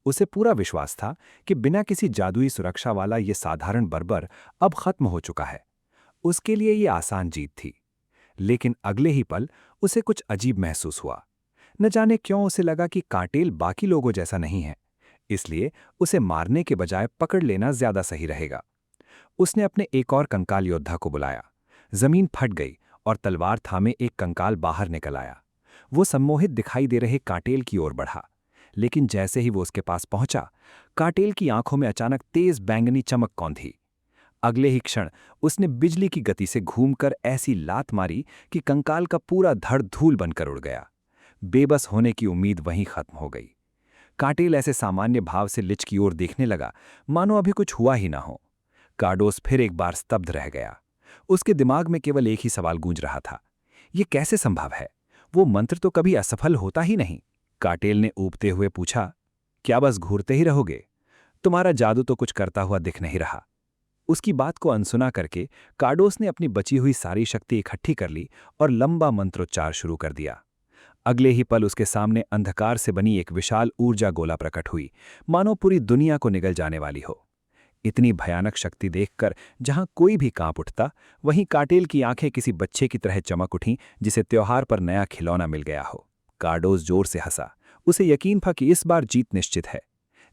उसे पूरा विश्वास था कि बिना किसी जादुई सुरक्षा वाला ये साधारण बर्बर अब खत्म हो चुका है। उसके लिए ये आसान जीत थी। लेकिन अगले ही पल उसे कुछ अजीब महसूस हुआ। न जाने क्यों उसे लगा कि काटेल बाकी लोगों जैसा नहीं है, इसलिए उसे मारने के बजाय पकड़ लेना ज्यादा सही रहेगा। उसने अपने एक और कंकाल योद्धा को बुलाया। जमीन फट गई और तलवार थामे एक कंकाल बाहर निकल आया। वो सम्मोहित दिखाई दे रहे काटेल की ओर बढ़ा, लेकिन जैसे ही वो उसके पास पहुंचा, काटेल की आंखों में अचानक तेज बैंगनी चमक कौंधी। अगले ही क्षण उसने बिजली की गति से घूमकर ऐसी लात मारी कि कंकाल का पूरा धड़ धूल बनकर उड़ गया। बेबस होने की उम्मीद वहीं खत्म हो गई। काटेल ऐसे सामान्य भाव से लिच की ओर देखने लगा, मानो अभी कुछ हुआ ही ना हो। कार्डोस फिर एक बार स्तब्ध रह गया। उसके दिमाग में केवल एक ही सवाल गूंज रहा था, ये कैसे संभव है? वो मंत्र तो कभी असफल होता ही नहीं। काटेल ने ऊबते हुए पूछा, क्या बस घूरते ही रहोगे? तुम्हारा जादू तो कुछ करता हुआ दिख नहीं रहा। उसकी बात को अनसुना करके कार्डोस ने अपनी बची हुई सारी शक्ति इकट्ठी कर ली और लंबा मंत्रोच्चार शुरू कर दिया। अगले ही पल उसके सामने अंधकार से बनी एक विशाल ऊर्जा गोला प्रकट हुई, मानो पूरी दुनिया को निगल जाने वाली हो। इतनी भयानक शक्ति देखकर जहां कोई भी कांप उठता, वहीं काटेल की आंखें किसी बच्चे की तरह चमक उठीं जिसे त्योहार पर नया खिलौना मिल गया हो। कार्डोस जोर से हंसा। उसे यकीन था कि इस बार जीत निश्चित है।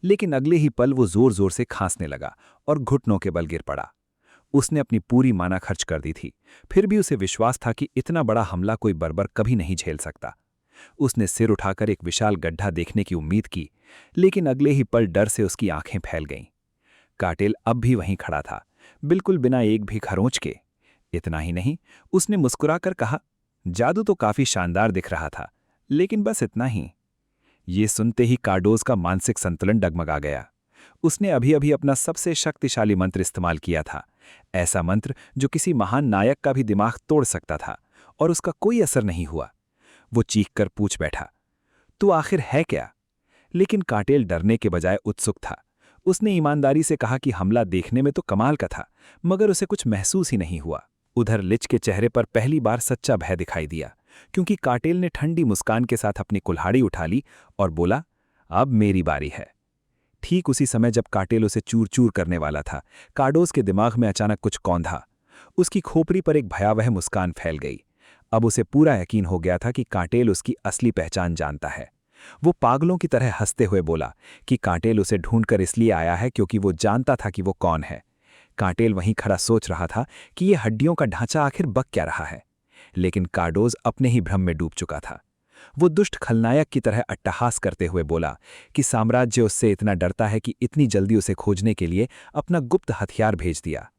लेकिन अगले ही पल वो जोर जोर से खांसने लगा और घुटनों के बल गिर पड़ा। उसने अपनी पूरी माना खर्च कर दी थी, फिर भी उसे विश्वास था कि इतना बड़ा हमला कोई बर्बर कभी नहीं झेल सकता। उसने सिर उठाकर एक विशाल गड्ढा देखने की उम्मीद की, लेकिन अगले ही पल डर से उसकी आंखें फैल गईं। काटेल अब भी वहीं खड़ा था, बिल्कुल बिना एक भी खरोंच के। इतना ही नहीं, उसने मुस्कुराकर कहा, जादू तो काफी शानदार दिख रहा था, लेकिन बस इतना ही। ये सुनते ही कार्डोस का मानसिक संतुलन डगमगा गया। उसने अभी अभी अपना सबसे शक्तिशाली मंत्र इस्तेमाल किया था, ऐसा मंत्र जो किसी महान नायक का भी दिमाग तोड़ सकता था, और उसका कोई असर नहीं हुआ। वो चीखकर पूछ बैठा, तू आखिर है क्या? लेकिन काटेल डरने के बजाय उत्सुक था। उसने ईमानदारी से कहा कि हमला देखने में तो कमाल का था, मगर उसे कुछ महसूस ही नहीं हुआ। उधर लिच के चेहरे पर पहली बार सच्चा भय दिखाई दिया, क्योंकि काटेल ने ठंडी मुस्कान के साथ अपनी कुल्हाड़ी उठा ली और बोला, अब मेरी बारी है। ठीक उसी समय जब काटेल उसे चूर चूर करने वाला था, कार्डोस के दिमाग में अचानक कुछ कौंधा। उसकी खोपड़ी पर एक भयावह मुस्कान फैल गई। अब उसे पूरा यकीन हो गया था कि काटेल उसकी असली पहचान जानता है। वो पागलों की तरह हंसते हुए बोला कि काटेल उसे ढूंढकर इसलिए आया है क्योंकि वो जानता था कि वो कौन है। काटेल वहीं खड़ा सोच रहा था कि ये हड्डियों का ढांचा आखिर बक क्या रहा है, लेकिन कार्डोस अपने ही भ्रम में डूब चुका था। वो दुष्ट खलनायक की तरह अट्टहास करते हुए बोला कि साम्राज्य उससे इतना डरता है कि इतनी जल्दी उसे खोजने के लिए अपना गुप्त हथियार भेज दिया।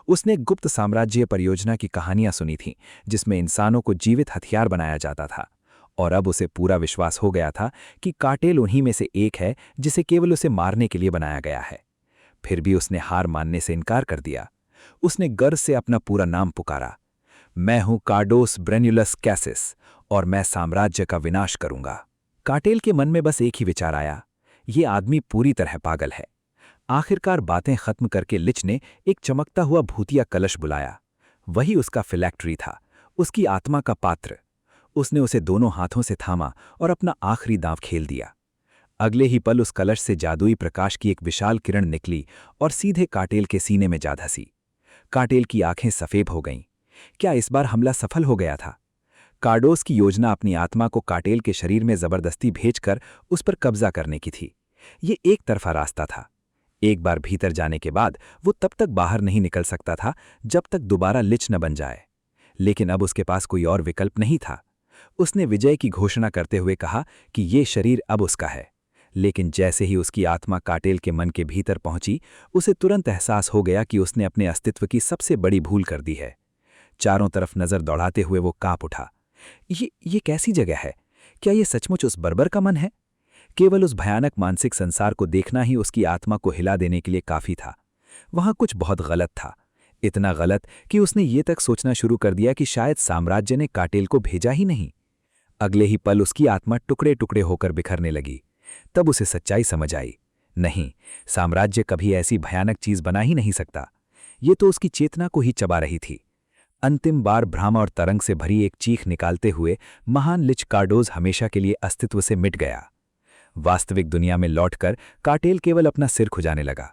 उसने गुप्त साम्राज्य परियोजना की कहानियां सुनी थीं, जिसमें इंसानों को जीवित हथियार बनाया जाता था, और अब उसे पूरा विश्वास हो गया था कि कार्टेल उन्हीं में से एक है जिसे केवल उसे मारने के लिए बनाया गया है। फिर भी उसने हार मानने से इनकार कर दिया। उसने गर्व से अपना पूरा नाम पुकारा, मैं हूं कार्डोस ब्रेन्युलस कैसिस, और मैं साम्राज्य का विनाश करूंगा। कार्टेल के मन में बस एक ही विचार आया, ये आदमी पूरी तरह पागल है। आखिरकार बातें खत्म करके लिच ने एक चमकता हुआ भूतिया कलश बुलाया। वही उसका फिलैक्ट्री था, उसकी आत्मा का पात्र। उसने उसे दोनों हाथों से थामा और अपना आखिरी दांव खेल दिया। अगले ही पल उस कलश से जादुई प्रकाश की एक विशाल किरण निकली और सीधे कार्टेल के सीने में जा धसी। कार्टेल की आंखें सफेद हो गईं। क्या इस बार हमला सफल हो गया था? कार्डोस की योजना अपनी आत्मा को कार्टेल के शरीर में जबरदस्ती भेजकर उस पर कब्जा करने की थी। ये एक तरफा रास्ता था। एक बार भीतर जाने के बाद वो तब तक बाहर नहीं निकल सकता था जब तक दोबारा लिच न बन जाए। लेकिन अब उसके पास कोई और विकल्प नहीं था। उसने विजय की घोषणा करते हुए कहा कि ये शरीर अब उसका है। लेकिन जैसे ही उसकी आत्मा कार्टेल के मन के भीतर पहुंची, उसे तुरंत एहसास हो गया कि उसने अपने अस्तित्व की सबसे बड़ी भूल कर दी है। चारों तरफ नजर दौड़ाते हुए वो कांप उठा। ये कैसी जगह है? क्या ये सचमुच उस बर्बर का मन है? केवल उस भयानक मानसिक संसार को देखना ही उसकी आत्मा को हिला देने के लिए काफी था। वहां कुछ बहुत गलत था, इतना गलत कि उसने ये तक सोचना शुरू कर दिया कि शायद साम्राज्य ने कार्टेल को भेजा ही नहीं। अगले ही पल उसकी आत्मा टुकड़े टुकड़े होकर बिखरने लगी। तब उसे सच्चाई समझ आई, नहीं, साम्राज्य कभी ऐसी भयानक चीज बना ही नहीं सकता। ये तो उसकी चेतना को ही चबा रही थी। अंतिम बार भ्रामा और तरंग से भरी एक चीख निकालते हुए महान लिच कार्डोस हमेशा के लिए अस्तित्व से मिट गया। वास्तविक दुनिया में लौटकर कार्टेल केवल अपना सिर खुजाने लगा।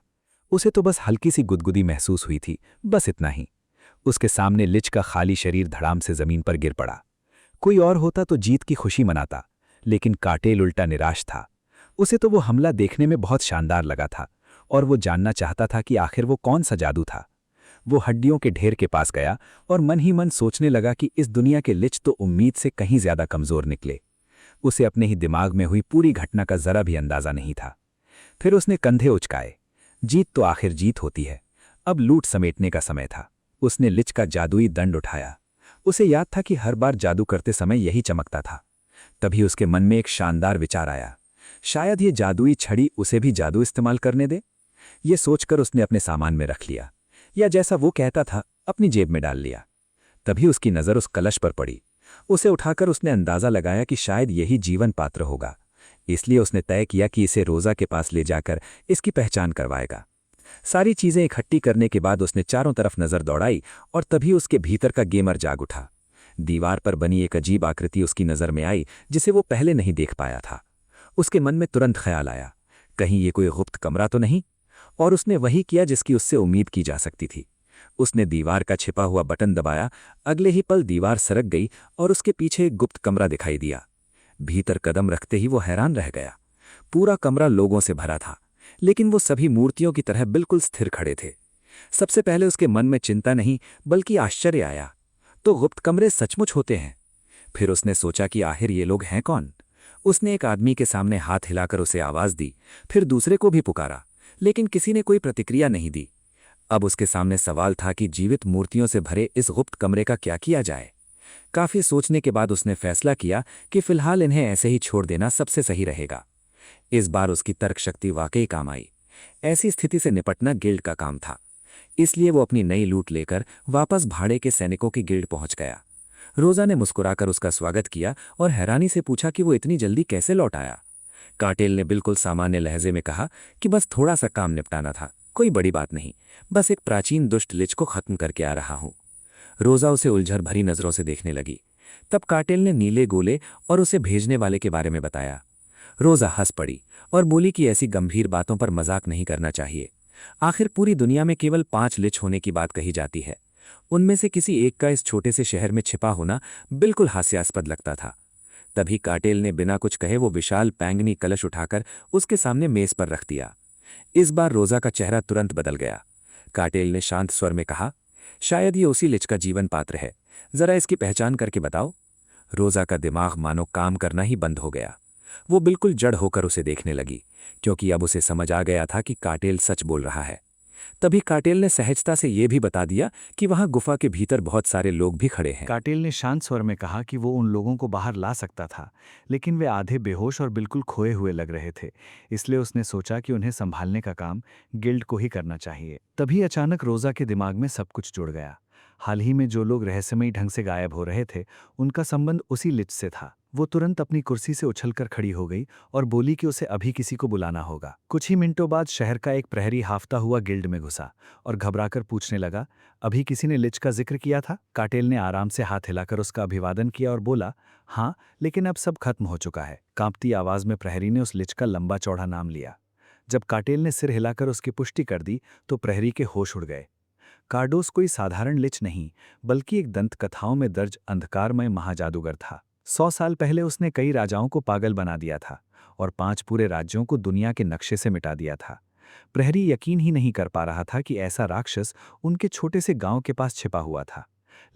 उसे तो बस हल्की सी गुदगुदी महसूस हुई थी, बस इतना ही। उसके सामने लिच का खाली शरीर धड़ाम से जमीन पर गिर पड़ा। कोई और होता तो जीत की खुशी मनाता, लेकिन कार्टेल उल्टा निराश था। उसे तो वो हमला देखने में बहुत शानदार लगा था, और वो जानना चाहता था कि आखिर वो कौन सा जादू था। वो हड्डियों के ढेर के पास गया और मन ही मन सोचने लगा कि इस दुनिया के लिच तो उम्मीद से कहीं ज्यादा कमजोर निकले। उसे अपने ही दिमाग में हुई पूरी घटना का जरा भी अंदाजा नहीं था। फिर उसने कंधे उचकाए। जीत तो आखिर जीत होती है, अब लूट समेटने का समय था। उसने लिच का जादुई दंड उठाया। उसे याद था कि हर बार जादू करते समय यही चमकता था। तभी उसके मन में एक शानदार विचार आया, शायद ये जादुई छड़ी उसे भी जादू इस्तेमाल करने दे। ये सोचकर उसने अपने सामान में रख लिया, या जैसा वो कहता था, अपनी जेब में डाल लिया। तभी उसकी नज़र उस कलश पर पड़ी। उसे उठाकर उसने अंदाजा लगाया कि शायद यही जीवन पात्र होगा। इसलिए उसने तय किया कि इसे रोजा के पास ले जाकर इसकी पहचान करवाएगा। सारी चीजें इकट्ठी करने के बाद उसने चारों तरफ नजर दौड़ाई और तभी उसके भीतर का गेमर जाग उठा। दीवार पर बनी एक अजीब आकृति उसकी नजर में आई, जिसे वो पहले नहीं देख पाया था। उसके मन में तुरंत ख्याल आया, कहीं ये कोई गुप्त कमरा तो नहीं? और उसने वही किया जिसकी उससे उम्मीद की जा सकती थी। उसने दीवार का छिपा हुआ बटन दबाया। अगले ही पल दीवार सरक गई और उसके पीछे एक गुप्त कमरा दिखाई दिया। भीतर कदम रखते ही वो हैरान रह गया। पूरा कमरा लोगों से भरा था, लेकिन वो सभी मूर्तियों की तरह बिल्कुल स्थिर खड़े थे। सबसे पहले उसके मन में चिंता नहीं बल्कि आश्चर्य आया, तो गुप्त कमरे सचमुच होते हैं। फिर उसने सोचा कि आखिर ये लोग हैं कौन। उसने एक आदमी के सामने हाथ हिलाकर उसे आवाज दी, फिर दूसरे को भी पुकारा, लेकिन किसी ने कोई प्रतिक्रिया नहीं दी। अब उसके सामने सवाल था कि जीवित मूर्तियों से भरे इस गुप्त कमरे का क्या किया जाए। काफी सोचने के बाद उसने फैसला किया कि फिलहाल इन्हें ऐसे ही छोड़ देना सबसे सही रहेगा। इस बार उसकी तर्क शक्ति वाकई काम आई। ऐसी स्थिति से निपटना गिल्ड का काम था, इसलिए वो अपनी नई लूट लेकर वापस भाड़े के सैनिकों की गिल्ड पहुंच गया। रोजा ने मुस्कुराकर उसका स्वागत किया और हैरानी से पूछा कि वो इतनी जल्दी कैसे लौट आया। कार्टेल ने बिल्कुल सामान्य लहजे में कहा कि बस थोड़ा सा काम निपटाना था, कोई बड़ी बात नहीं, बस एक प्राचीन दुष्ट लिच को खत्म करके आ रहा हूं। रोजा उसे उलझर भरी नजरों से देखने लगी। तब कार्टेल ने नीले गोले और उसे भेजने वाले के बारे में बताया। रोजा हंस पड़ी और बोली कि ऐसी गंभीर बातों पर मजाक नहीं करना चाहिए। आखिर पूरी दुनिया में केवल 5 लिच होने की बात कही जाती है। उनमें से किसी एक का इस छोटे से शहर में छिपा होना बिल्कुल हास्यास्पद लगता था। तभी कार्टेल ने बिना कुछ कहे वो विशाल पैंगनी कलश उठाकर उसके सामने मेज पर रख दिया। इस बार रोजा का चेहरा तुरंत बदल गया। कार्टेल ने शांत स्वर में कहा, शायद ये उसी लिच का जीवन पात्र है, जरा इसकी पहचान करके बताओ। रोजा का दिमाग मानो काम करना ही बंद हो गया। वो बिल्कुल जड़ होकर उसे देखने लगी, क्योंकि अब उसे समझ आ गया था कि कार्टेल सच बोल रहा है। तभी काटेल ने सहजता से ये भी बता दिया कि वहां गुफा के भीतर बहुत सारे लोग भी खड़े हैं। काटेल ने शांत स्वर में कहा कि वो उन लोगों को बाहर ला सकता था, लेकिन वे आधे बेहोश और बिल्कुल खोए हुए लग रहे थे। इसलिए उसने सोचा कि उन्हें संभालने का काम गिल्ड को ही करना चाहिए। तभी अचानक रोजा के दिमाग में सब कुछ जुड़ गया। हाल ही में जो लोग रहस्यमयी ढंग से गायब हो रहे थे, उनका संबंध उसी लिच से था। वो तुरंत अपनी कुर्सी से उछलकर खड़ी हो गई और बोली कि उसे अभी किसी को बुलाना होगा। कुछ ही मिनटों बाद शहर का एक प्रहरी हाफता हुआ गिल्ड में घुसा और घबराकर पूछने लगा, अभी किसी ने लिच का जिक्र किया था? काटेल ने आराम से हाथ हिलाकर उसका अभिवादन किया और बोला, हाँ, लेकिन अब सब खत्म हो चुका है। कांपती आवाज में प्रहरी ने उस लिच का लंबा चौड़ा नाम लिया। जब काटेल ने सिर हिलाकर उसकी पुष्टि कर दी तो प्रहरी के होश उड़ गए। कार्डोस कोई साधारण लिच नहीं, बल्कि एक दंत कथाओं में दर्ज अंधकारमय महाजादूगर था। 100 साल पहले उसने कई राजाओं को पागल बना दिया था और 5 पूरे राज्यों को दुनिया के नक्शे से मिटा दिया था। प्रहरी यकीन ही नहीं कर पा रहा था कि ऐसा राक्षस उनके छोटे से गांव के पास छिपा हुआ था।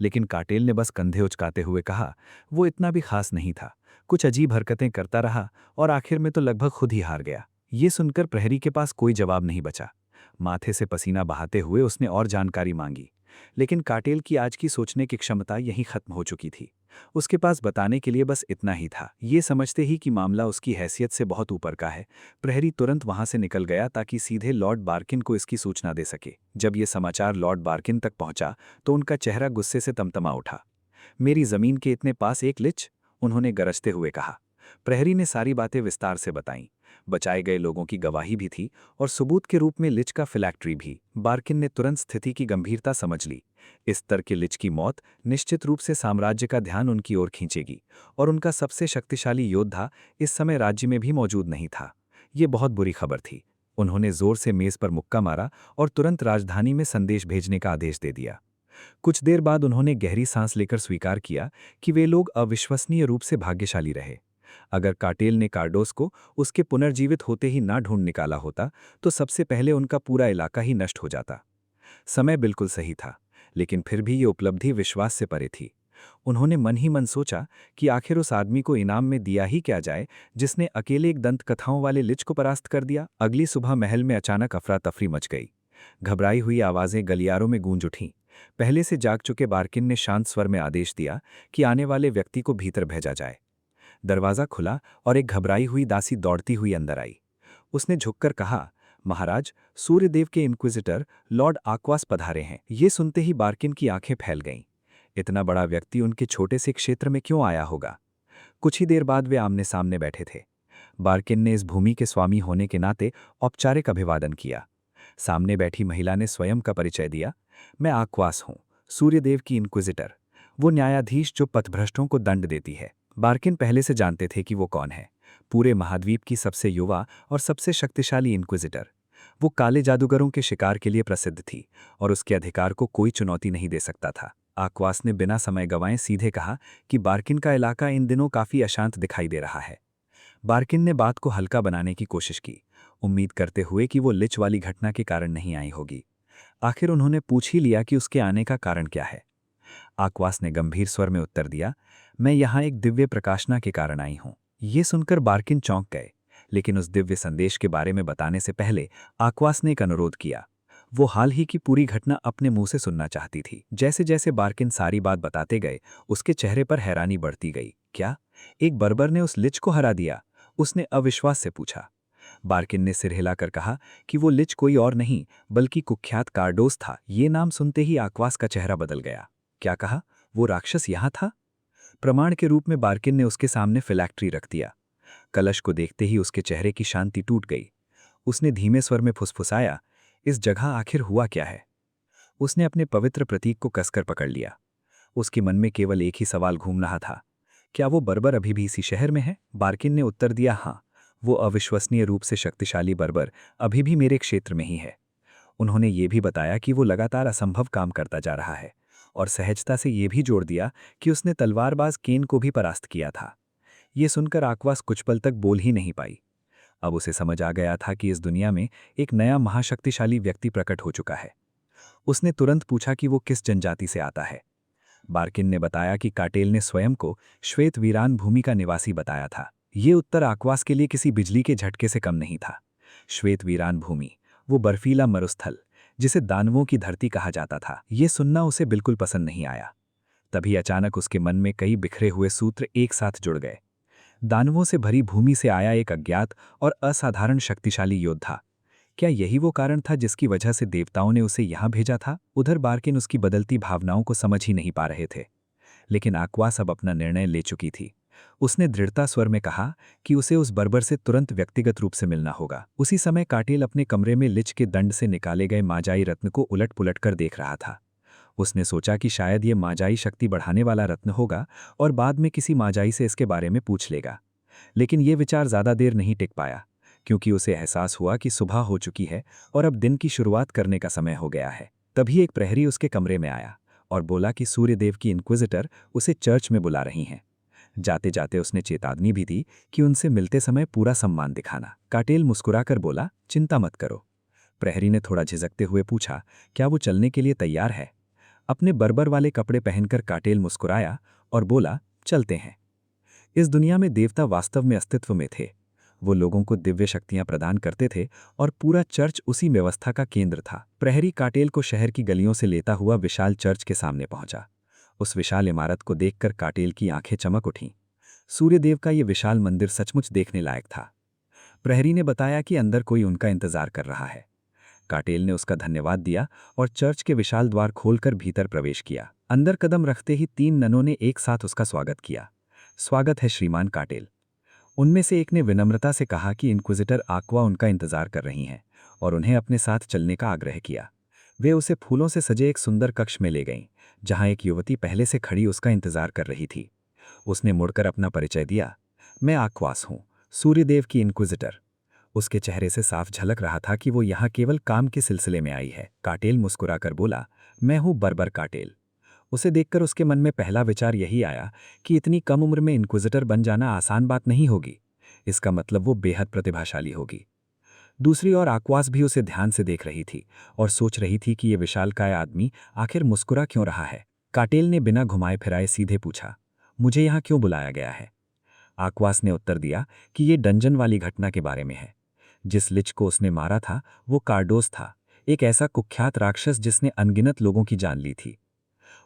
लेकिन काटेल ने बस कंधे उचकाते हुए कहा, वो इतना भी खास नहीं था। कुछ अजीब हरकतें करता रहा और आखिर में तो लगभग खुद ही हार गया। ये सुनकर प्रहरी के पास कोई जवाब नहीं बचा। माथे से पसीना बहाते हुए उसने और जानकारी मांगी, लेकिन काटेल की आज की सोचने की क्षमता यहीं खत्म हो चुकी थी। उसके पास बताने के लिए बस इतना ही था। ये समझते ही कि मामला उसकी हैसियत से बहुत ऊपर का है, प्रहरी तुरंत वहां से निकल गया ताकि सीधे लॉर्ड बार्किन को इसकी सूचना दे सके। जब ये समाचार लॉर्ड बार्किन तक पहुंचा तो उनका चेहरा गुस्से से तमतमा उठा। मेरी जमीन के इतने पास एक लिच? उन्होंने गरजते हुए कहा। प्रहरी ने सारी बातें विस्तार से बताईं। बचाए गए लोगों की गवाही भी थी और सबूत के रूप में लिच का फिलैक्ट्री भी। बार्किन ने तुरंत स्थिति की गंभीरता समझ ली। इस स्तर के लिच की मौत निश्चित रूप से साम्राज्य का ध्यान उनकी ओर खींचेगी और उनका सबसे शक्तिशाली योद्धा इस समय राज्य में भी मौजूद नहीं था। ये बहुत बुरी खबर थी। उन्होंने जोर से मेज पर मुक्का मारा और तुरंत राजधानी में संदेश भेजने का आदेश दे दिया। कुछ देर बाद उन्होंने गहरी सांस लेकर स्वीकार किया कि वे लोग अविश्वसनीय रूप से भाग्यशाली रहे। अगर काटेल ने कार्डोस को उसके पुनर्जीवित होते ही ना ढूंढ निकाला होता तो सबसे पहले उनका पूरा इलाका ही नष्ट हो जाता। समय बिल्कुल सही था, लेकिन फिर भी ये उपलब्धि विश्वास से परे थी। उन्होंने मन ही मन सोचा कि आखिर उस आदमी को इनाम में दिया ही क्या जाए जिसने अकेले एक दंत कथाओं वाले लिच को परास्त कर दिया। अगली सुबह महल में अचानक अफरा तफरी मच गई। घबराई हुई आवाजें गलियारों में गूंज उठीं। पहले से जाग चुके बार्किन ने शांत स्वर में आदेश दिया कि आने वाले व्यक्ति को भीतर भेजा जाए। दरवाजा खुला और एक घबराई हुई दासी दौड़ती हुई अंदर आई। उसने झुककर कहा, महाराज, सूर्यदेव के इंक्विजिटर लॉर्ड आक्वास पधारे हैं। ये सुनते ही बार्किन की आंखें फैल गईं। इतना बड़ा व्यक्ति उनके छोटे से क्षेत्र में क्यों आया होगा? कुछ ही देर बाद वे आमने सामने बैठे थे। बार्किन ने इस भूमि के स्वामी होने के नाते औपचारिक अभिवादन किया। सामने बैठी महिला ने स्वयं का परिचय दिया। मैं आक्वास हूँ, सूर्यदेव की इंक्विजिटर, वो न्यायाधीश जो पथभ्रष्टों को दंड देती है। बार्किन पहले से जानते थे कि वो कौन है। पूरे महाद्वीप की सबसे युवा और सबसे शक्तिशाली इंक्विजिटर। वो काले जादूगरों के शिकार के लिए प्रसिद्ध थी और उसके अधिकार को कोई चुनौती नहीं दे सकता था। आक्वास ने बिना समय गंवाए सीधे कहा कि बार्किन का इलाका इन दिनों काफी अशांत दिखाई दे रहा है। बार्किन ने बात को हल्का बनाने की कोशिश की, उम्मीद करते हुए कि वो लिच वाली घटना के कारण नहीं आई होगी। आखिर उन्होंने पूछ ही लिया कि उसके आने का कारण क्या है। आक्वास ने गंभीर स्वर में उत्तर दिया, मैं यहाँ एक दिव्य प्रकाशना के कारण आई हूँ। ये सुनकर बार्किन चौंक गए, लेकिन उस दिव्य संदेश के बारे में बताने से पहले आक्वास ने एक अनुरोध किया। वो हाल ही की पूरी घटना अपने मुंह से सुनना चाहती थी। जैसे जैसे बार्किन सारी बात बताते गए, उसके चेहरे पर हैरानी बढ़ती गई। क्या एक बर्बर ने उस लिच को हरा दिया? उसने अविश्वास से पूछा। बार्किन ने सिर हिलाकर कहा कि वो लिच कोई और नहीं बल्कि कुख्यात कार्डोस था। ये नाम सुनते ही आक्वास का चेहरा बदल गया। क्या कहा? वो राक्षस यहाँ था? प्रमाण के रूप में बार्किन ने उसके सामने फिलैक्ट्री रख दिया। कलश को देखते ही उसके चेहरे की शांति टूट गई। उसने धीमे स्वर में फुसफुसाया, इस जगह आखिर हुआ क्या है? उसने अपने पवित्र प्रतीक को कसकर पकड़ लिया। उसके मन में केवल एक ही सवाल घूम रहा था, क्या वो बर्बर अभी भी इसी शहर में है? बार्किन ने उत्तर दिया, हाँ, वो अविश्वसनीय रूप से शक्तिशाली बर्बर अभी भी मेरे क्षेत्र में ही है। उन्होंने ये भी बताया कि वो लगातार असंभव काम करता जा रहा है और सहजता से ये भी जोड़ दिया कि उसने तलवारबाज केन को भी परास्त किया था। ये सुनकर आक्वास कुछ पल तक बोल ही नहीं पाई। अब उसे समझ आ गया था कि इस दुनिया में एक नया महाशक्तिशाली व्यक्ति प्रकट हो चुका है। उसने तुरंत पूछा कि वो किस जनजाति से आता है। बार्किन ने बताया कि काटेल ने स्वयं को श्वेत वीरान भूमि का निवासी बताया था। ये उत्तर आक्वास के लिए किसी बिजली के झटके से कम नहीं था। श्वेत वीरान भूमि, वो बर्फीला मरुस्थल जिसे दानवों की धरती कहा जाता था। ये सुनना उसे बिल्कुल पसंद नहीं आया। तभी अचानक उसके मन में कई बिखरे हुए सूत्र एक साथ जुड़ गए। दानवों से भरी भूमि से आया एक अज्ञात और असाधारण शक्तिशाली योद्धा। क्या यही वो कारण था जिसकी वजह से देवताओं ने उसे यहाँ भेजा था? उधर बार्किन उसकी बदलती भावनाओं को समझ ही नहीं पा रहे थे। लेकिन आक्वास अब अपना निर्णय ले चुकी थी। उसने दृढ़ता स्वर में कहा कि उसे उस बर्बर से तुरंत व्यक्तिगत रूप से मिलना होगा। उसी समय काटेल अपने कमरे में लिच के दंड से निकाले गए माजाई रत्न को उलट पुलट कर देख रहा था। उसने सोचा कि शायद ये माजाई शक्ति बढ़ाने वाला रत्न होगा और बाद में किसी माजाई से इसके बारे में पूछ लेगा। लेकिन ये विचार ज़्यादा देर नहीं टिक पाया, क्योंकि उसे एहसास हुआ कि सुबह हो चुकी है और अब दिन की शुरुआत करने का समय हो गया है। तभी एक प्रहरी उसके कमरे में आया और बोला कि सूर्यदेव की इंक्विजिटर उसे चर्च में बुला रही हैं। जाते जाते उसने चेतावनी भी दी कि उनसे मिलते समय पूरा सम्मान दिखाना। काटेल मुस्कुराकर बोला, चिंता मत करो। प्रहरी ने थोड़ा झिझकते हुए पूछा, क्या वो चलने के लिए तैयार है? अपने बर्बर वाले कपड़े पहनकर काटेल मुस्कुराया और बोला, चलते हैं। इस दुनिया में देवता वास्तव में अस्तित्व में थे। वो लोगों को दिव्य शक्तियां प्रदान करते थे और पूरा चर्च उसी व्यवस्था का केंद्र था। प्रहरी काटेल को शहर की गलियों से लेता हुआ विशाल चर्च के सामने पहुंचा। उस विशाल इमारत को देखकर काटेल की आंखें चमक उठीं। सूर्यदेव का ये विशाल मंदिर सचमुच देखने लायक था। प्रहरी ने बताया कि अंदर कोई उनका इंतजार कर रहा है। काटेल ने उसका धन्यवाद दिया और चर्च के विशाल द्वार खोलकर भीतर प्रवेश किया। अंदर कदम रखते ही 3 ननों ने एक साथ उसका स्वागत किया। स्वागत है श्रीमान काटेल। उनमें से एक ने विनम्रता से कहा कि इंक्विजिटर आक्वा उनका इंतजार कर रही हैं और उन्हें अपने साथ चलने का आग्रह किया। वे उसे फूलों से सजे एक सुंदर कक्ष में ले गईं, जहां एक युवती पहले से खड़ी उसका इंतजार कर रही थी। उसने मुड़कर अपना परिचय दिया, मैं आक्वास हूं, सूर्यदेव की इंक्विजिटर। उसके चेहरे से साफ झलक रहा था कि वो यहाँ केवल काम के सिलसिले में आई है। काटेल मुस्कुराकर बोला, मैं हूँ बर्बर काटेल। उसे देखकर उसके मन में पहला विचार यही आया कि इतनी कम उम्र में इंक्विजिटर बन जाना आसान बात नहीं होगी। इसका मतलब वो बेहद प्रतिभाशाली होगी। दूसरी ओर आक्वास भी उसे ध्यान से देख रही थी और सोच रही थी कि ये विशालकाय आदमी आखिर मुस्कुरा क्यों रहा है। काटेल ने बिना घुमाए फिराए सीधे पूछा, मुझे यहाँ क्यों बुलाया गया है? आक्वास ने उत्तर दिया कि ये डंजन वाली घटना के बारे में है। जिस लिच को उसने मारा था वो कार्डोस था, एक ऐसा कुख्यात राक्षस जिसने अनगिनत लोगों की जान ली थी।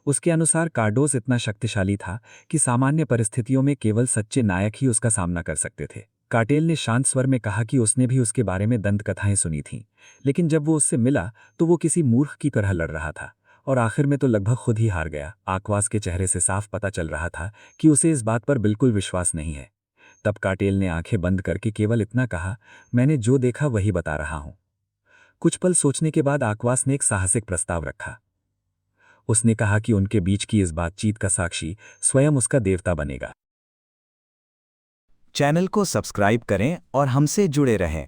उसके अनुसार कार्डोस इतना शक्तिशाली था कि सामान्य परिस्थितियों में केवल सच्चे नायक ही उसका सामना कर सकते थे। काटेल ने शांत स्वर में कहा कि उसने भी उसके बारे में दंत कथाएं सुनी थीं, लेकिन जब वो उससे मिला तो वो किसी मूर्ख की तरह लड़ रहा था और आखिर में तो लगभग खुद ही हार गया। आक्वास के चेहरे से साफ पता चल रहा था कि उसे इस बात पर बिल्कुल विश्वास नहीं है। तब काटेल ने आंखें बंद करके केवल इतना कहा, मैंने जो देखा वही बता रहा हूं। कुछ पल सोचने के बाद आक्वास ने एक साहसिक प्रस्ताव रखा। उसने कहा कि उनके बीच की इस बातचीत का साक्षी स्वयं उसका देवता बनेगा। चैनल को सब्सक्राइब करें और हमसे जुड़े रहें।